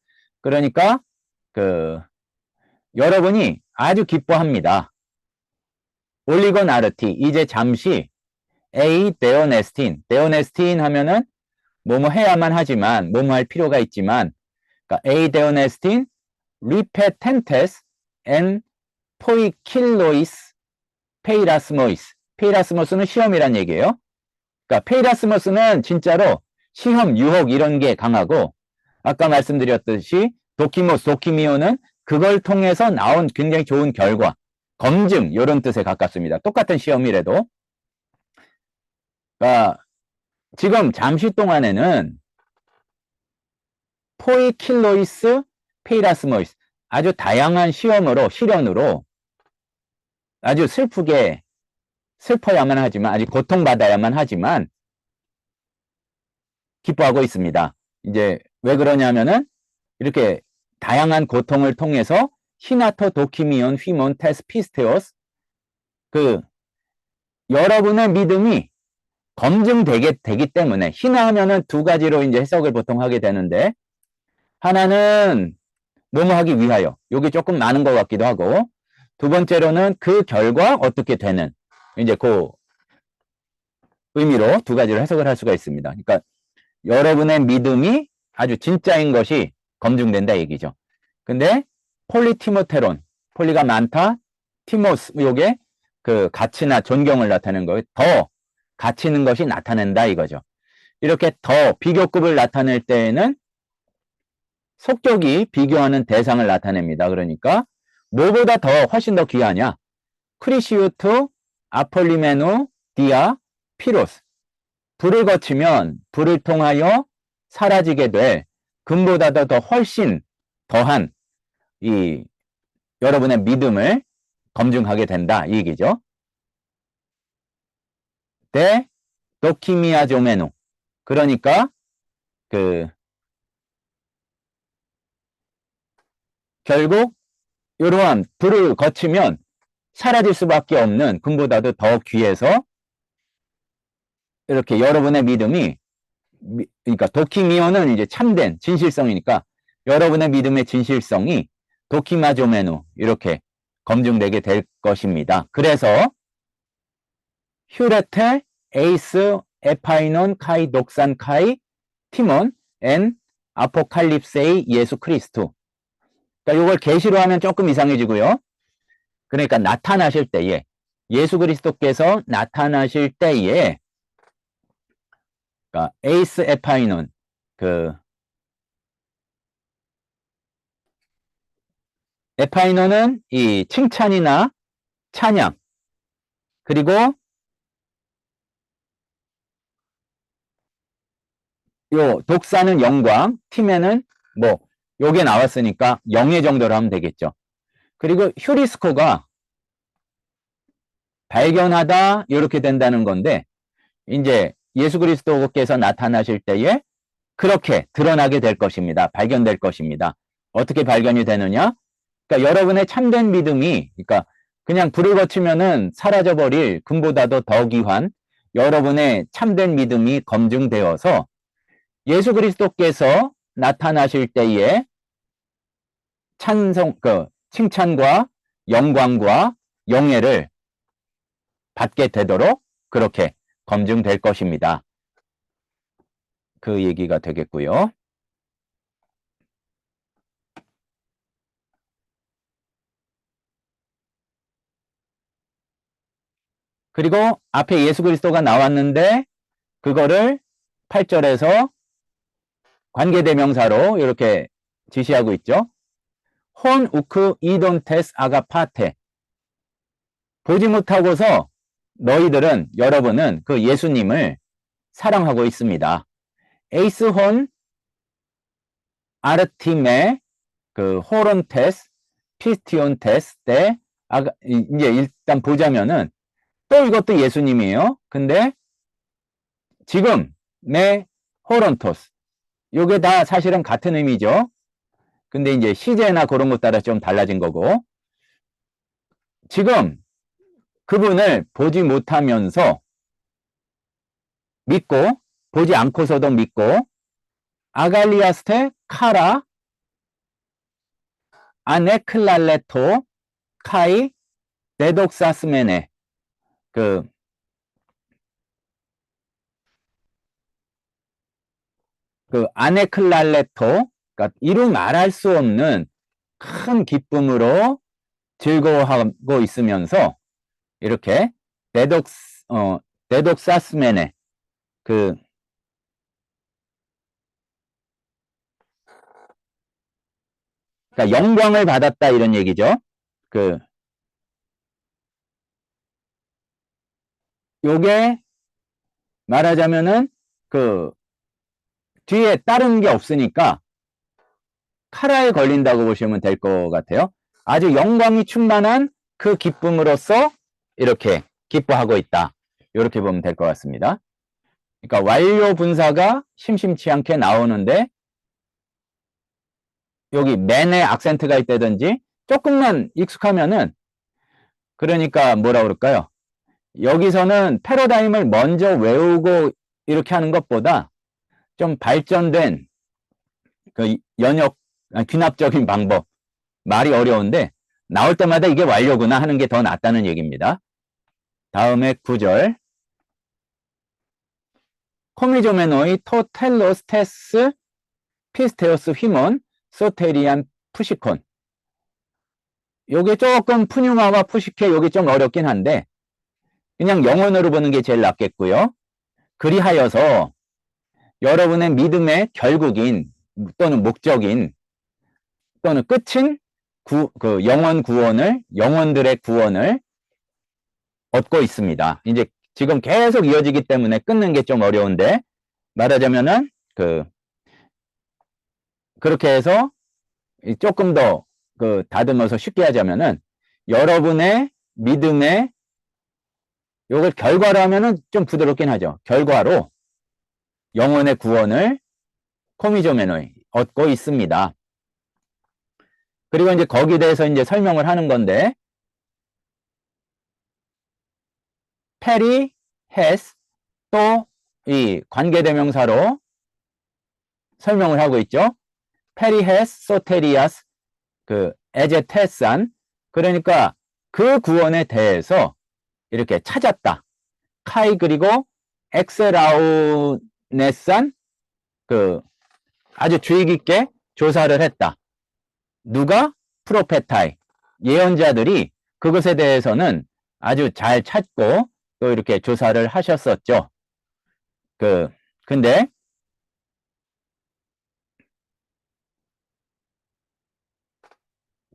그러니까 여러분이 아주 기뻐합니다. 올리곤 아르티, 이제 잠시 에이 데오네스틴, 데오네스틴 하면은 뭐뭐 해야만 하지만 뭐뭐 할 필요가 있지만, 그러니까 에이 데오네스틴 리페텐테스 엔 포이킬로이스 페이라스모이스. 페이라스모스는 시험이란 얘기예요. 그러니까 페이라스모스는 진짜로 시험, 유혹 이런 게 강하고, 아까 말씀드렸듯이 도키모스, 도키미오는 그걸 통해서 나온 굉장히 좋은 결과, 검증 이런 뜻에 가깝습니다. 똑같은 시험이라도. 그러니까 지금 잠시 동안에는 포이킬로이스 페이라스모이스, 아주 다양한 시험으로, 시련으로 아주 슬퍼야만 하지만, 아주 고통받아야만 하지만 기뻐하고 있습니다. 이제 왜 그러냐면은 이렇게 다양한 고통을 통해서 히나토 도키미온 휘몬 테스 피스테오스, 여러분의 믿음이 검증되기 때문에, 히나 하면은 두 가지로 이제 해석을 보통 하게 되는데, 하나는 뭐뭐 하기 위하여, 요게 조금 많은 것 같기도 하고, 두 번째로는 그 결과 어떻게 되는, 이제 그 의미로 두 가지로 해석을 할 수가 있습니다. 그러니까 여러분의 믿음이 아주 진짜인 것이 검증된다 얘기죠. 근데 폴리티모테론, 폴리가 많다, 티모스, 요게 가치나 존경을 나타내는 거, 더 가치 있는 것이 나타낸다 이거죠. 이렇게 더 비교급을 나타낼 때에는 속격이 비교하는 대상을 나타냅니다. 그러니까 뭐보다 훨씬 더 귀하냐? 크리시우트 아폴리메노 디아 피로스. 불을 거치면 불을 통하여 사라지게 될 금보다도 더 훨씬 더한 이 여러분의 믿음을 검증하게 된다 이 얘기죠. 데 도키미아 조메노. 그러니까 결국 이러한 불을 거치면 사라질 수밖에 없는 금보다도 더 귀해서, 이렇게 여러분의 믿음이, 그러니까 도키미오는 이제 참된 진실성이니까 여러분의 믿음의 진실성이 도키마조메노 이렇게 검증되게 될 것입니다. 그래서 휴레테 에이스 에파이논 카이 독산 카이 티몬 엔 아포칼립세이 예수 크리스토. 그러니까 이걸 계시로 하면 조금 이상해지고요. 그러니까 나타나실 때에, 예수 그리스도께서 나타나실 때에, 그러니까 에이스 에파이논, 에파이논은 이 칭찬이나 찬양, 그리고 요 독사는 영광, 팀에는 뭐 요게 나왔으니까 영예 정도로 하면 되겠죠. 그리고 휴리스코가 발견하다 이렇게 된다는 건데, 이제 예수 그리스도께서 나타나실 때에 그렇게 드러나게 될 것입니다. 발견될 것입니다. 어떻게 발견이 되느냐? 그러니까 여러분의 참된 믿음이, 그러니까 그냥 불을 거치면은 사라져버릴 금보다도 더 귀한 여러분의 참된 믿음이 검증되어서 예수 그리스도께서 나타나실 때에 칭찬과 영광과 영예를 받게 되도록 그렇게 검증될 것입니다. 그 얘기가 되겠고요. 그리고 앞에 예수 그리스도가 나왔는데 그거를 8절에서 관계대명사로 이렇게 지시하고 있죠. 혼 우크 이돈 테스 아가파테. 보지 못하고서 너희들은, 여러분은 그 예수님을 사랑하고 있습니다. 에이스 혼 아르티메 호론 테스 피스티온 테스 때 이제 일단 보자면은 또 이것도 예수님이에요. 근데 지금 네 호론토스, 요게 다 사실은 같은 의미죠. 근데 이제 시제나 그런 것 따라 좀 달라진 거고, 지금 그분을 보지 못하면서 믿고 보지 않고서도 믿고, 아갈리아스테 카라 아네클랄레토 카이 데독사스메네. 그 아네클랄레토, 그러니까 이루 말할 수 없는 큰 기쁨으로 즐거워하고 있으면서 이렇게 데독사스메네, 그 그러니까 영광을 받았다 이런 얘기죠. 그 요게 말하자면은 그 뒤에 다른 게 없으니까 카라에 걸린다고 보시면 될 것 같아요. 아주 영광이 충만한 그 기쁨으로써 이렇게 기뻐하고 있다. 이렇게 보면 될 것 같습니다. 그러니까 완료 분사가 심심치 않게 나오는데 여기 맨에 악센트가 있다든지 조금만 익숙하면은, 그러니까 뭐라 그럴까요? 여기서는 패러다임을 먼저 외우고 이렇게 하는 것보다 좀 발전된 그 귀납적인 방법, 말이 어려운데 나올 때마다 이게 완료구나 하는 게 더 낫다는 얘기입니다. 다음에 9절. 코미조메노이 토텔로스 테스 피스테오스 휘몬 소테리안 푸시콘. 요게 조금 푸뉴마와 푸시케, 요게 좀 어렵긴 한데 그냥 영어로 보는 게 제일 낫겠고요. 그리하여서 여러분의 믿음의 결국인 또는 목적인 또는 끝인 영혼들의 구원을 얻고 있습니다. 이제 지금 계속 이어지기 때문에 끊는 게 좀 어려운데, 말하자면은 그렇게 해서 조금 더 다듬어서 쉽게 하자면은, 여러분의 믿음의 요걸 결과로 하면은 좀 부드럽긴 하죠. 결과로 영혼의 구원을 코미조메노이 얻고 있습니다. 그리고 이제 거기에 대해서 이제 설명을 하는 건데, 페리, 헤스, 또 이 관계대명사로 설명을 하고 있죠. 페리, 헤스, 소테리아스, 에제테산. 그러니까 그 구원에 대해서 이렇게 찾았다. 카이, 그리고 엑세라우네산, 아주 주의 깊게 조사를 했다. 누가? 프로페타이, 예언자들이 그것에 대해서는 아주 잘 찾고 또 이렇게 조사를 하셨었죠. 근데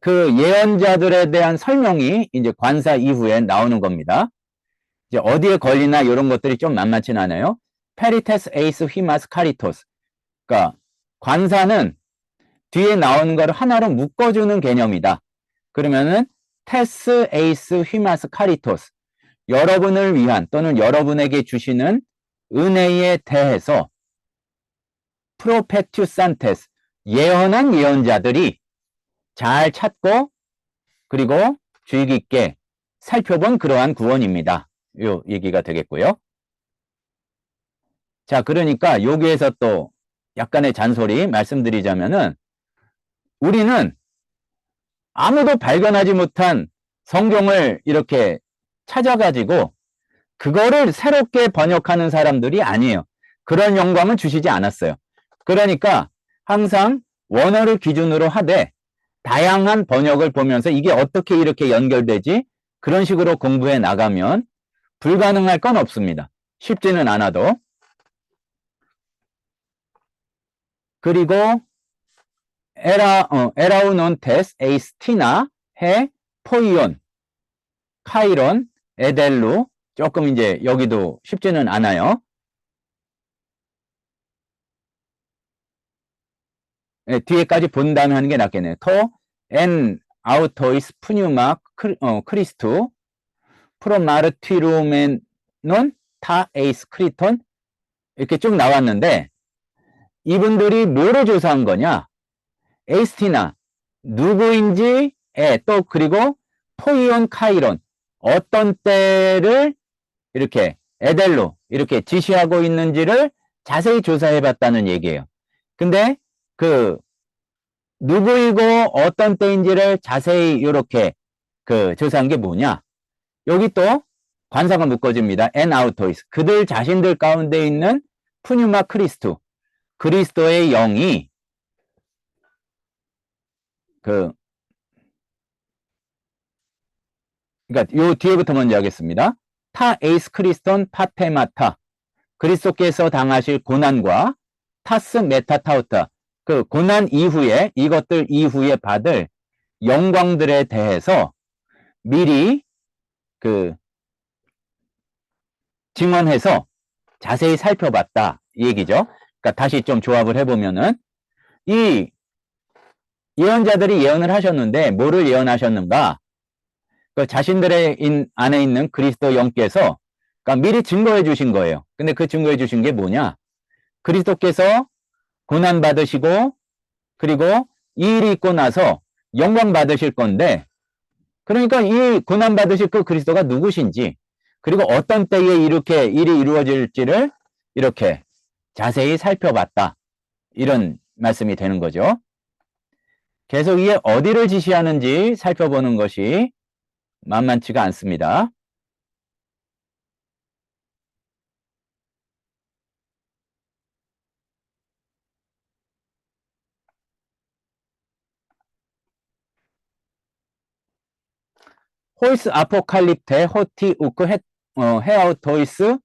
그 예언자들에 대한 설명이 이제 관사 이후에 나오는 겁니다. 이제 어디에 걸리나 이런 것들이 좀 만만치 않아요. 페리테스 에이스 휘마스 카리토스. 그러니까 관사는 뒤에 나오는 거를 하나로 묶어주는 개념이다. 그러면은 테스 에이스 휘마스 카리토스. 여러분을 위한 또는 여러분에게 주시는 은혜에 대해서 프로페투산테스, 예언한 예언자들이 잘 찾고 그리고 주의 깊게 살펴본 그러한 구원입니다. 요 얘기가 되겠고요. 자, 그러니까 여기에서 또 약간의 잔소리 말씀드리자면은, 우리는 아무도 발견하지 못한 성경을 이렇게 찾아가지고 그거를 새롭게 번역하는 사람들이 아니에요. 그런 영광은 주시지 않았어요. 그러니까 항상 원어를 기준으로 하되 다양한 번역을 보면서 이게 어떻게 이렇게 연결되지? 그런 식으로 공부해 나가면 불가능할 건 없습니다. 쉽지는 않아도. 그리고 에라우논테스 에이스티나 해 포이온 카이론 에델루, 조금 이제 여기도 쉽지는 않아요. 네, 뒤에까지 본 다음에 하는 게 낫겠네요. 엔 아우토이스 푸뉴마 크리스투 프로마르티루멘논 타 에이스 크리톤, 이렇게 쭉 나왔는데 이분들이 뭐로 조사한 거냐? 에이스티나 누구인지, 또 그리고 포이온 카이론, 어떤 때를 이렇게 에델로 이렇게 지시하고 있는지를 자세히 조사해 봤다는 얘기예요. 근데 그 누구이고 어떤 때인지를 자세히 이렇게 그 조사한 게 뭐냐? 여기 또 관사가 묶어집니다. 엔 아우토이스. 그들 자신들 가운데 있는 푸뉴마 크리스투. 그리스도의 영이 그러니까 요 뒤에부터 먼저 하겠습니다. 타 에이스 크리스톤 파테마타. 그리스도께서 당하실 고난과 타스 메타타우타. 그 고난 이후에 이것들 이후에 받을 영광들에 대해서 미리 그 증언해서 자세히 살펴봤다 이 얘기죠. 그러니까 다시 좀 조합을 해보면은 이 예언자들이 예언을 하셨는데 뭐를 예언하셨는가? 그 자신들의 안에 있는 그리스도 영께서 그러니까 미리 증거해 주신 거예요. 근데 그 증거해 주신 게 뭐냐? 그리스도께서 고난 받으시고 그리고 이 일이 있고 나서 영광 받으실 건데 그러니까 이 고난 받으실 그 그리스도가 누구신지 그리고 어떤 때에 이렇게 일이 이루어질지를 이렇게 자세히 살펴봤다. 이런 말씀이 되는 거죠. 계속 이게 어디를 지시하는지 살펴보는 것이 만만치가 않습니다. 호이스 아포칼립테 호티 우크 헤아우토이스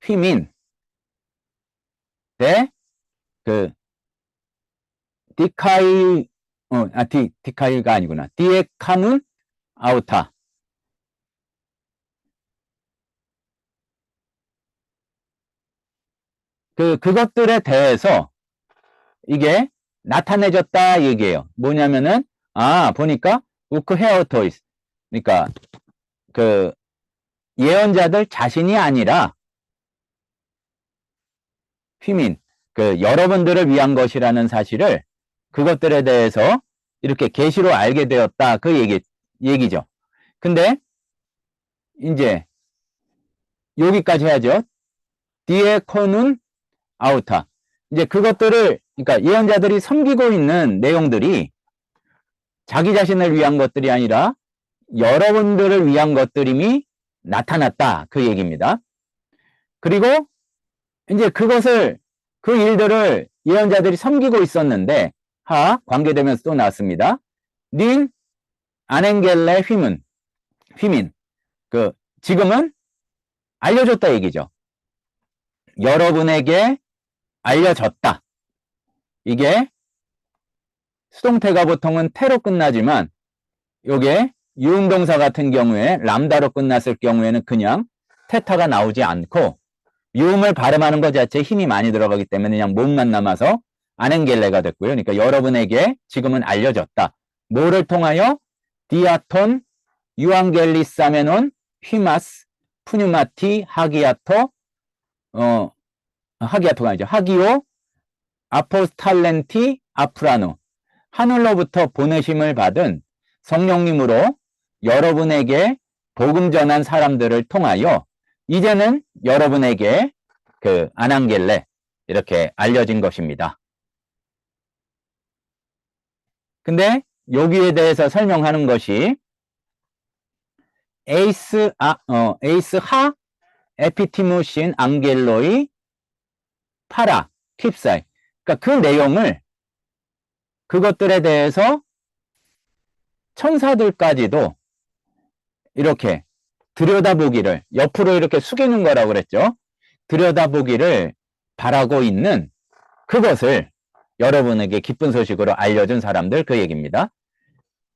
휘민 그 디카이 디카이가 아니구나. 디에카눈 아우타. 그것들에 대해서 이게 나타내졌다 얘기예요. 뭐냐면은 보니까 우크 헤어토이스. 그러니까 그 예언자들 자신이 아니라 휘민 여러분들을 위한 것이라는 사실을 그것들에 대해서 이렇게 계시로 알게 되었다 그 얘기죠. 근데 이제 여기까지 해야죠. 디에코는 아우타. 이제 그것들을 그러니까 예언자들이 섬기고 있는 내용들이 자기 자신을 위한 것들이 아니라 여러분들을 위한 것들임이 나타났다 그 얘기입니다. 그리고 이제 그 일들을 예언자들이 섬기고 있었는데 관계되면서 또 나왔습니다. 닌 아넨겔레 휘민 지금은 알려줬다 얘기죠. 여러분에게 알려졌다. 이게 수동태가 보통은 태로 끝나지만 요게 유음동사 같은 경우에 람다로 끝났을 경우에는 그냥 테타가 나오지 않고 유음을 발음하는 것 자체에 힘이 많이 들어가기 때문에 그냥 몸만 남아서 아넨겔레가 됐고요. 그러니까 여러분에게 지금은 알려졌다. 뭐를 통하여? 디아톤 유앙겔리사메논 휘마스 푸뉴마티 하기아토가 아니죠. 하기오 아포스탈렌티 아프라노 하늘로부터 보내심을 받은 성령님으로 여러분에게 복음 전한 사람들을 통하여 이제는 여러분에게 아난겔레 이렇게 알려진 것입니다. 근데 여기에 대해서 설명하는 것이 에이스 하 에피티무신 앙겔로이 파라 킵사이 그러니까 그 내용을 그것들에 대해서 천사들까지도 이렇게 들여다보기를 옆으로 이렇게 숙이는 거라고 그랬죠. 들여다보기를 바라고 있는 그것을 여러분에게 기쁜 소식으로 알려준 사람들 그 얘기입니다.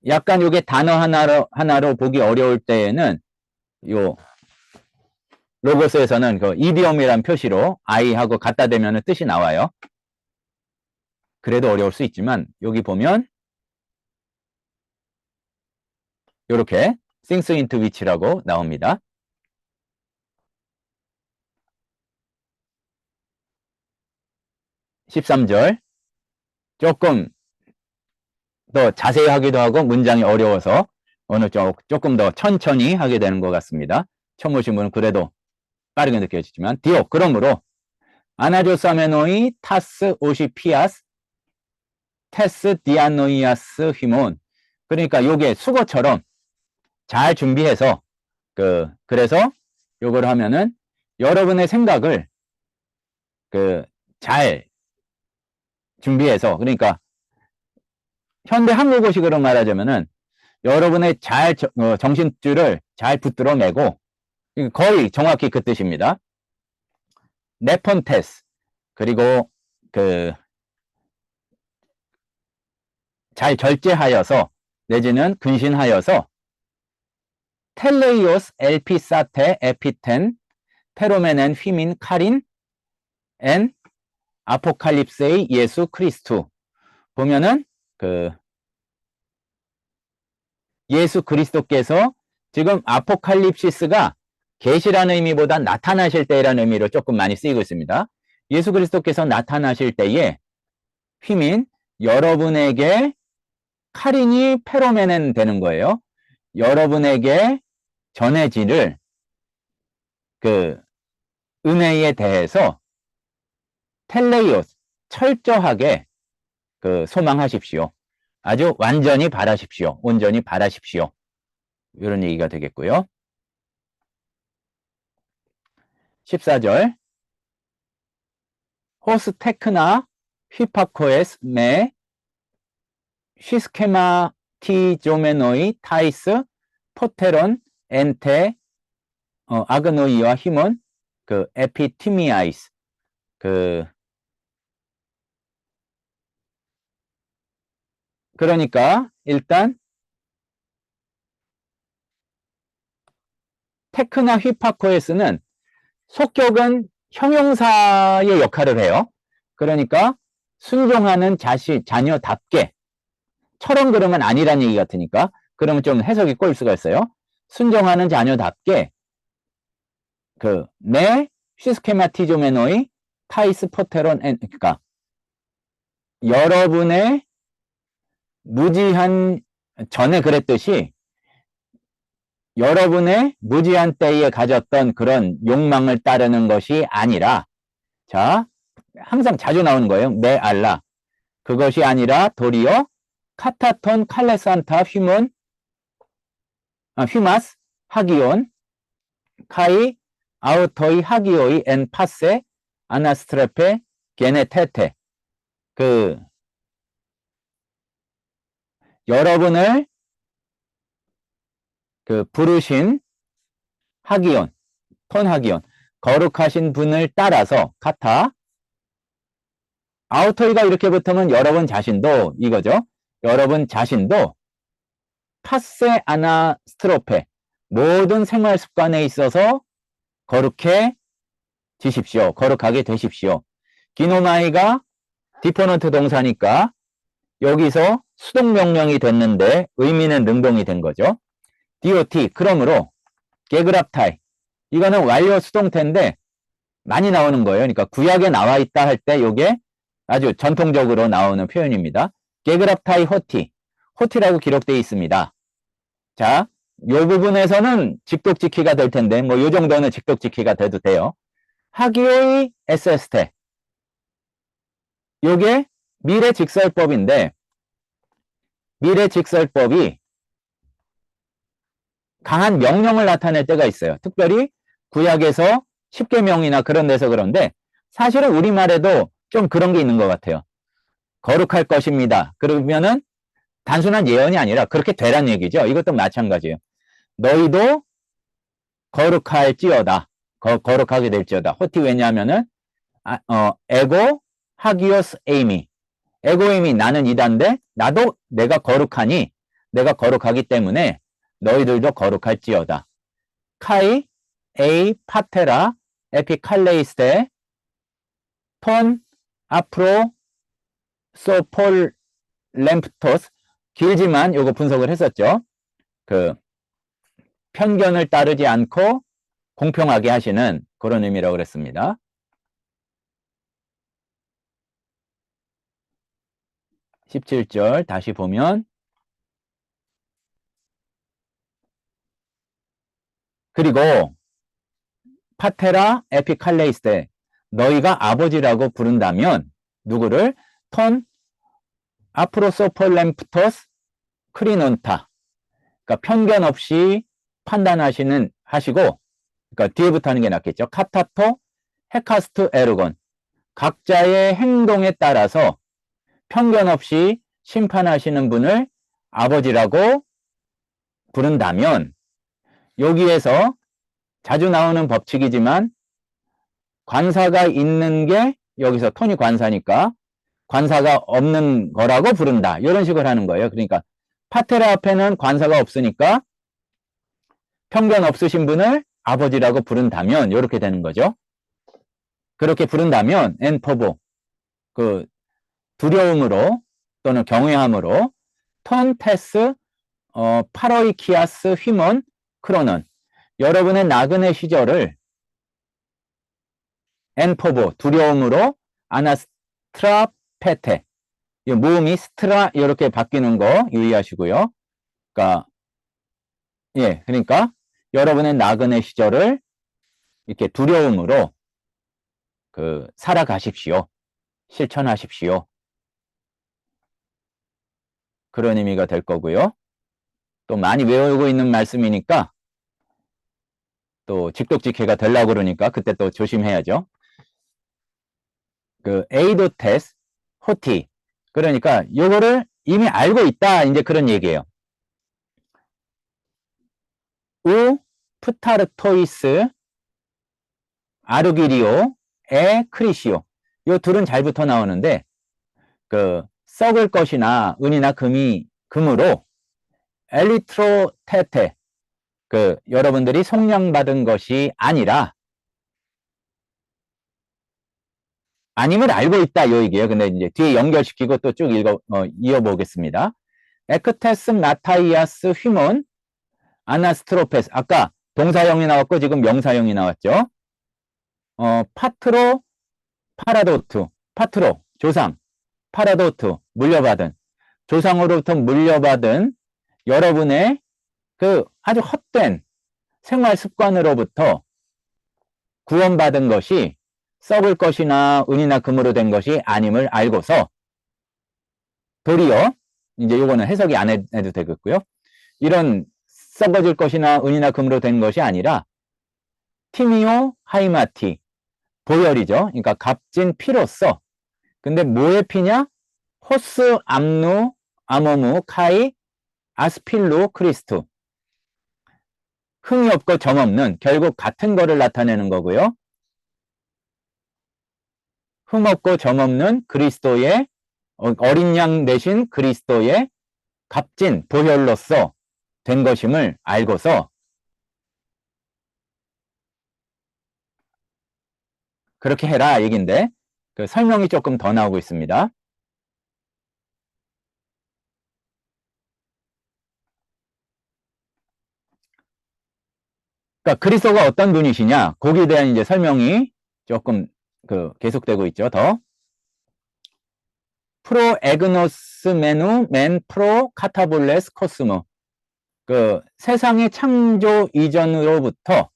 약간 이게 단어 하나로 보기 어려울 때에는 요 로고스에서는 그 이디옴이란 표시로 I하고 갖다 대면 뜻이 나와요. 그래도 어려울 수 있지만 여기 보면 이렇게 things into which라고 나옵니다. (13절) 조금 더 자세히 하기도 하고 문장이 어려워서 오늘 조금 더 천천히 하게 되는 것 같습니다. 처음 오신 분은 그래도 빠르게 느껴지지만 디오 그러므로 아나조사메노이 타스 오시피아스 테스 디아노이아스 히몬. 그러니까 요게 수거처럼 잘 준비해서 그래서 요걸 하면은 여러분의 생각을 잘 준비해서, 그러니까 현대 한국어식으로 말하자면은 여러분의 정신줄을 잘 붙들어 매고, 거의 정확히 그 뜻입니다. 네폰테스, 그리고 잘 절제하여서 내지는 근신하여서 텔레이오스 엘피사테 에피텐 테로멘엔 휘민 카린 엔 아포칼립세의 예수 크리스투. 보면은 예수 그리스도께서 지금 아포칼립시스가 계시라는 의미보다 나타나실 때라는 의미로 조금 많이 쓰이고 있습니다. 예수 그리스도께서 나타나실 때에 휘민 여러분에게 카린이 페로멘은 되는 거예요. 여러분에게 전해지를 은혜에 대해서 텔레이오스 철저하게 소망하십시오. 아주 완전히 바라십시오. 온전히 바라십시오. 이런 얘기가 되겠고요. 14절 호스 테크나 휘파코에스 메 시스케마티조메노이 타이스 포테론 엔테 아그노이와 힘은 에피티미아이스 그러니까 일단 테크나 휘파코에스는 속격은 형용사의 역할을 해요. 그러니까 순종하는 자녀답게, 처럼 그러면 아니란 얘기 같으니까 그러면 좀 해석이 꼬일 수가 있어요. 순종하는 자녀답게 내 시스케마티조메노이 타이스 포테론 그러니까 여러분의 무지한, 전에 그랬듯이 여러분의 무지한 때에 가졌던 그런 욕망을 따르는 것이 아니라, 자, 항상 자주 나오는 거예요. 네 알라. 그것이 아니라 도리어 카타톤 칼레산타 휘마스 하기온 카이 아우토이 하기오이 엔 파세 아나스트레페 게네테테. 여러분을 부르신 하기온, 톤 하기온, 거룩하신 분을 따라서 카타, 아우토이가 이렇게 붙으면 여러분 자신도 이거죠. 여러분 자신도 파세 아나스트로페, 모든 생활 습관에 있어서 거룩해지십시오. 거룩하게 되십시오. 기노마이가 디포넌트 동사니까 여기서 수동 명령이 됐는데 의미는 능동이 된 거죠. DOT, 그러므로 게그랍타이, 이거는 완료 수동태인데 많이 나오는 거예요. 그러니까 구약에 나와 있다 할 때 이게 아주 전통적으로 나오는 표현입니다. 게그랍타이 호티, 호티라고 기록되어 있습니다. 자, 이 부분에서는 직독직히가 될 텐데 뭐 이 정도는 직독직히가 돼도 돼요. 하기오이 에세스테, 요게 미래직설법인데 미래직설법이 강한 명령을 나타낼 때가 있어요. 특별히 구약에서 십계명이나 그런 데서 그런데 사실은 우리말에도 좀 그런 게 있는 것 같아요. 거룩할 것입니다. 그러면은 단순한 예언이 아니라 그렇게 되란 얘기죠. 이것도 마찬가지예요. 너희도 거룩할지어다. 거룩하게 될지어다. 호티, 왜냐하면은 에고 하기오스 에이미, 에고임이 나는 이단데 나도 내가 거룩하니, 내가 거룩하기 때문에 너희들도 거룩할지어다. 카이 에이 파테라 에피칼레이스테 톤 앞으로 소폴 램프토스, 길지만 요거 분석을 했었죠. 편견을 따르지 않고 공평하게 하시는 그런 의미라고 그랬습니다. 17절 다시 보면 그리고 파테라 에피칼레이스테, 너희가 아버지라고 부른다면 누구를? 톤 아프로소폴렘프토스 크리논타. 그러니까 편견 없이 판단하시는 하시고, 그러니까 뒤에부터 하는 게 낫겠죠. 카타토 헤카스트 에르곤. 각자의 행동에 따라서 편견 없이 심판하시는 분을 아버지라고 부른다면, 여기에서 자주 나오는 법칙이지만 관사가 있는 게 여기서 톤이 관사니까 관사가 없는 거라고 부른다. 이런 식으로 하는 거예요. 그러니까 파테라 앞에는 관사가 없으니까 편견 없으신 분을 아버지라고 부른다면 이렇게 되는 거죠. 그렇게 부른다면 엔포보, 그 두려움으로 또는 경외함으로 턴 테스 파로이키아스 휘먼 크로넌, 여러분의 나그네 시절을 엔포보 두려움으로 아나스트라페테, 모음이 스트라 이렇게 바뀌는 거 유의하시고요. 그러니까 그러니까 여러분의 나그네 시절을 이렇게 두려움으로 살아가십시오. 실천하십시오. 그런 의미가 될 거고요. 또 많이 외우고 있는 말씀이니까 또 직독직해가 되려고 그러니까 그때 또 조심해야죠. 에이도테스 호티, 그러니까 요거를 이미 알고 있다, 이제 그런 얘기예요. 우 프타르토이스 아르기리오 에 크리시오, 요 둘은 잘 붙어 나오는데 썩을 것이나 은이나 금으로 엘리트로테테, 여러분들이 속량받은 것이 아니라 아님을 알고 있다, 요 얘기예요. 근데 이제 뒤에 연결시키고 또 쭉 이어보겠습니다. 에크테스 나타이아스 휘몬 아나스트로페스, 아까 동사형이 나왔고 지금 명사형이 나왔죠. 파트로 파라도트, 파트로 조상, 파라도트 물려받은, 조상으로부터 물려받은 여러분의 아주 헛된 생활 습관으로부터 구원받은 것이 썩을 것이나 은이나 금으로 된 것이 아님을 알고서 도리어, 이제 요거는 해석이 안 해도 되겠고요. 이런 썩어질 것이나 은이나 금으로 된 것이 아니라 티미오 하이마티, 보혈이죠. 그러니까 값진 피로써. 근데 뭐의 피냐? 호스 암누 아모무 카이 아스필루 크리스투. 흠이 없고 점 없는, 결국 같은 거를 나타내는 거고요. 흠 없고 점 없는 그리스도의, 어린 양 대신 그리스도의 값진 보혈로서 된 것임을 알고서 그렇게 해라 얘긴데, 설명이 조금 더 나오고 있습니다. 그러니까 그리스도가 어떤 분이시냐, 거기에 대한 이제 설명이 조금 계속되고 있죠. 더 프로 에그노스 메누 맨 프로 카타볼레스 코스모, 세상의 창조 이전으로부터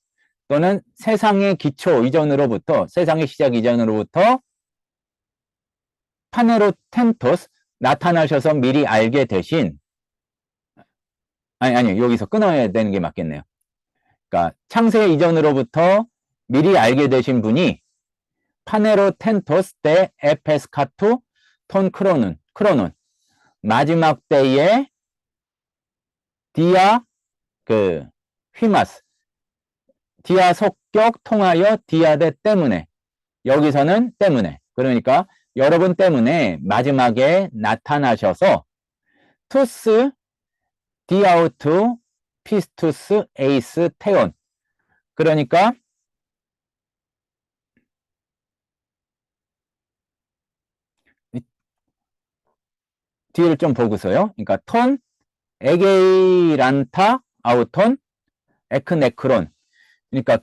또는 세상의 기초 이전으로부터, 세상의 시작 이전으로부터 파네로텐토스, 나타나셔서 미리 알게 되신, 아니 여기서 끊어야 되는 게 맞겠네요. 그러니까 창세 이전으로부터 미리 알게 되신 분이 파네로텐토스 데 에페스카투 톤 크로논, 마지막 때에 디아 휘마스, 디아 속격 통하여 디아데 때문에, 여기서는 때문에, 그러니까 여러분 때문에 마지막에 나타나셔서 투스 디아우투 피스투스 에이스 테온, 그러니까 뒤를 좀 보고서요. 그러니까 톤 에게이란타 아우톤 에크네크론, 그러니까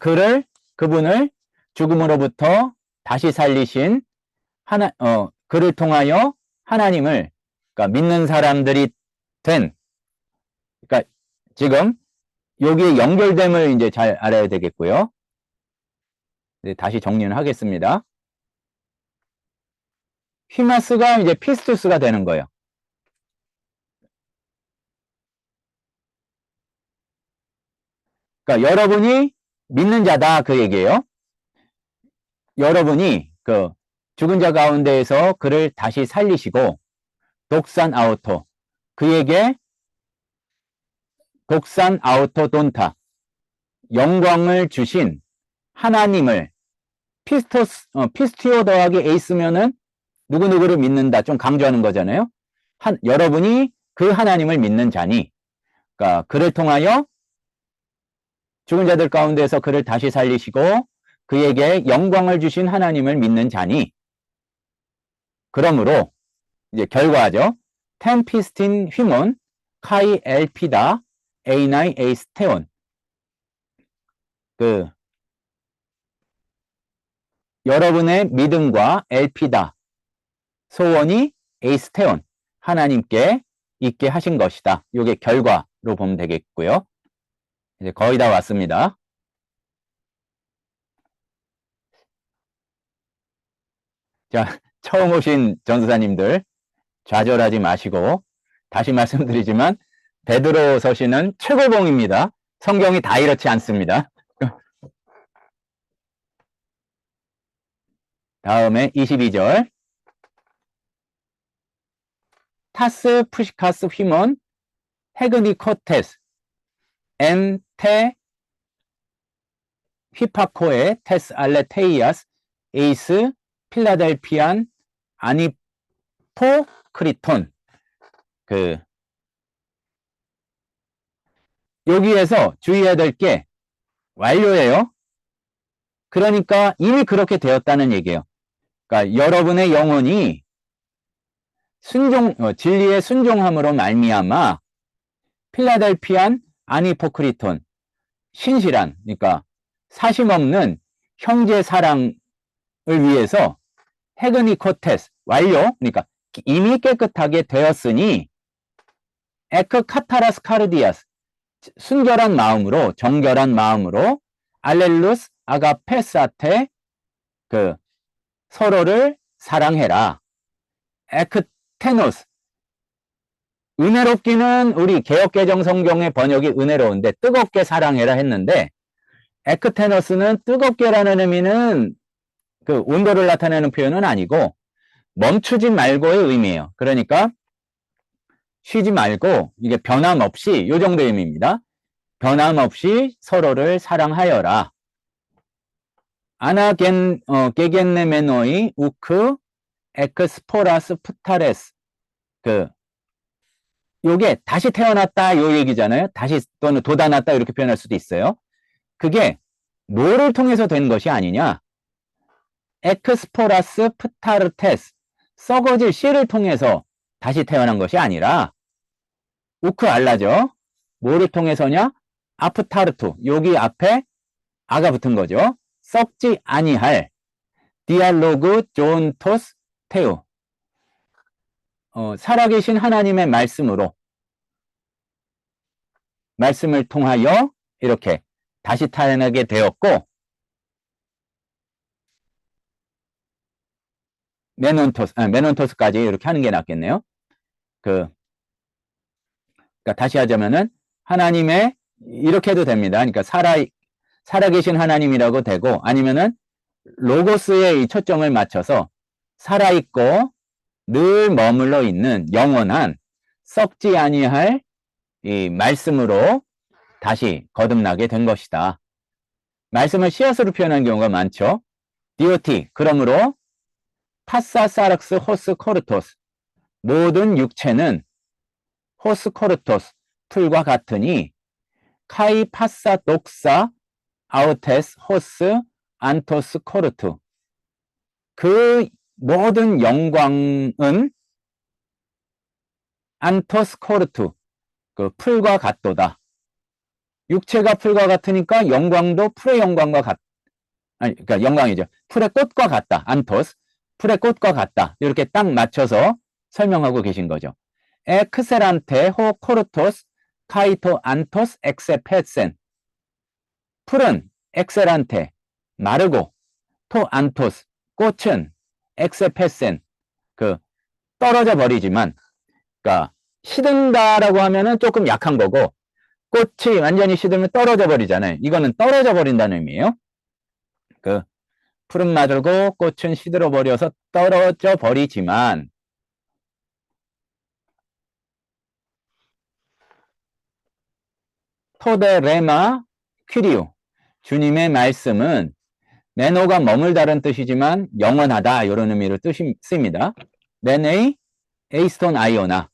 그분을 죽음으로부터 다시 살리신 그를 통하여 하나님을, 그러니까 믿는 사람들이 된, 그러니까 지금 여기에 연결됨을 이제 잘 알아야 되겠고요. 네, 다시 정리를 하겠습니다. 히마스가 이제 피스투스가 되는 거예요. 그러니까 여러분이 믿는 자다 그 얘기예요. 여러분이 그 죽은 자 가운데에서 그를 다시 살리시고 독산 아우토 그에게 독산 아우토 돈타 영광을 주신 하나님을 피스티오 더하기 에이스면은 누구누구를 믿는다 좀 강조하는 거잖아요. 여러분이 그 하나님을 믿는 자니 그러니까 그를 통하여 죽은 자들 가운데서 그를 다시 살리시고 그에게 영광을 주신 하나님을 믿는 자니 그러므로 이제 결과죠. 템피스틴 휘몬 카이 엘피다 에이나이 에이스테온 그 여러분의 믿음과 엘피다 소원이 에이스테온 하나님께 있게 하신 것이다. 이게 결과로 보면 되겠고요. 이제 거의 다 왔습니다. 자, 처음 오신 전도사님들 좌절하지 마시고 다시 말씀드리지만 베드로 서신은 최고봉입니다. 성경이 다 이렇지 않습니다. 다음에 22절 타스 푸시카스 휘몬 헤그니코테스 엔테 휘파코에 테스 알레테이아스 에이스 필라델피안 아니포크리톤 여기에서 주의해야 될 게 완료예요. 그러니까 이미 그렇게 되었다는 얘기예요. 그러니까 여러분의 영혼이 진리의 순종함으로 말미암아 필라델피안 아니포크리톤 신실한 그러니까 사심 없는 형제 사랑을 위해서 헤그니코테스 완료 그러니까 이미 깨끗하게 되었으니 에크 카타라스 카르디아스 순결한 마음으로 정결한 마음으로 알렐루스 아가페사테 서로를 사랑해라. 에크테노스 은혜롭기는 우리 개역개정 성경의 번역이 은혜로운데 뜨겁게 사랑해라 했는데 에크테노스는 뜨겁게라는 의미는 그 온도를 나타내는 표현은 아니고 멈추지 말고의 의미예요. 그러니까 쉬지 말고 이게 변함없이 이 정도의 의미입니다. 변함없이 서로를 사랑하여라. 게겐네메노이 우크 에크스포라스 푸타레스 요게 다시 태어났다 요 얘기잖아요. 다시 또는 돋아났다 이렇게 표현할 수도 있어요. 그게 뭐를 통해서 된 것이 아니냐. 엑스포라스 푸타르테스 썩어질 씨를 통해서 다시 태어난 것이 아니라 우크 알라죠. 뭐를 통해서냐? 아프타르투 여기 앞에 아가 붙은 거죠. 썩지 아니할 디알로그 존토스 테우 살아계신 하나님의 말씀으로 말씀을 통하여 이렇게 다시 태어나게 되었고 메논토스까지 이렇게 하는 게 낫겠네요. 그러니까 다시 하자면은 하나님의 이렇게 해도 됩니다. 그러니까 살아계신 하나님이라고 되고 아니면은 로고스의 이 초점을 맞춰서 살아있고 늘 머물러 있는 영원한 썩지 아니할 이 말씀으로 다시 거듭나게 된 것이다. 말씀을 씨앗으로 표현하는 경우가 많죠. 디오티 그러므로 파사 사락스 호스 코르토스 모든 육체는 호스 코르토스 풀과 같으니 카이 파사 독사 아우테스 호스 안토스 코르트 그 모든 영광은 안토스 코르트 그 풀과 같도다. 육체가 풀과 같으니까 영광도 풀의 영광과 그러니까 영광이죠. 풀의 꽃과 같다. 안토스 풀의 꽃과 같다. 이렇게 딱 맞춰서 설명하고 계신 거죠. 에크세란테 호 코르토스 카이토 안토스 엑세페센 풀은 엑세란테 마르고 토 안토스 꽃은 엑세페센 그 떨어져 버리지만, 그러니까 시든다라고 하면은 조금 약한 거고, 꽃이 완전히 시들면 떨어져 버리잖아요. 이거는 떨어져 버린다는 의미예요. 그 푸른 마들고 꽃은 시들어 버려서 떨어져 버리지만, 토데 레마 퀴리우, 주님의 말씀은 메노가 머물다는 뜻이지만 영원하다 이런 의미로 뜻이 씁니다. 메네이 에이스톤 아이오나,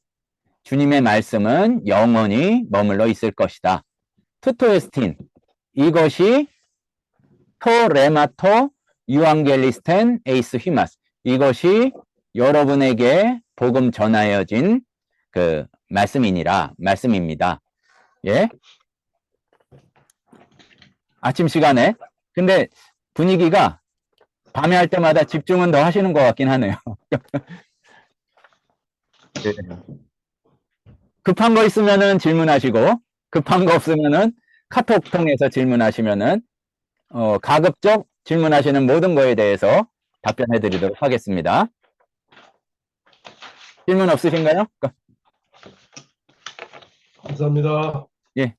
주님의 말씀은 영원히 머물러 있을 것이다. 투토에스틴, 이것이 토레마토 유앙겔리스텐 에이스 히마스, 이것이 여러분에게 복음 전하여진 그 말씀입니다. 예? 아침 시간에. 근데 분위기가 밤에 할 때마다 집중은 더 하시는 것 같긴 하네요. 네. 급한 거 있으면은 질문하시고, 급한 거 없으면은 카톡 통해서 질문하시면은, 가급적 질문하시는 모든 거에 대해서 답변해 드리도록 하겠습니다. 질문 없으신가요? 감사합니다. 예.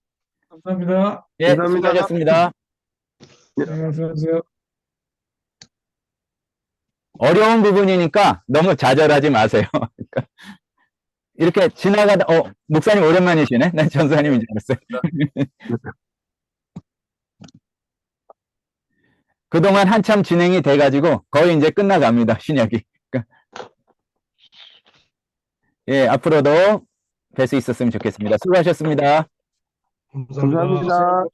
감사합니다. 예, 감사합니다. 수고하셨습니다. 안녕하세요. 어려운 부분이니까 너무 좌절하지 마세요. 그러니까 이렇게 지나가다, 목사님 오랜만이시네? 난 전사님인 줄 알았어요. 그동안 한참 진행이 돼가지고 거의 이제 끝나갑니다, 신약이. 그러니까 예, 앞으로도 뵐 수 있었으면 좋겠습니다. 수고하셨습니다. 감사합니다.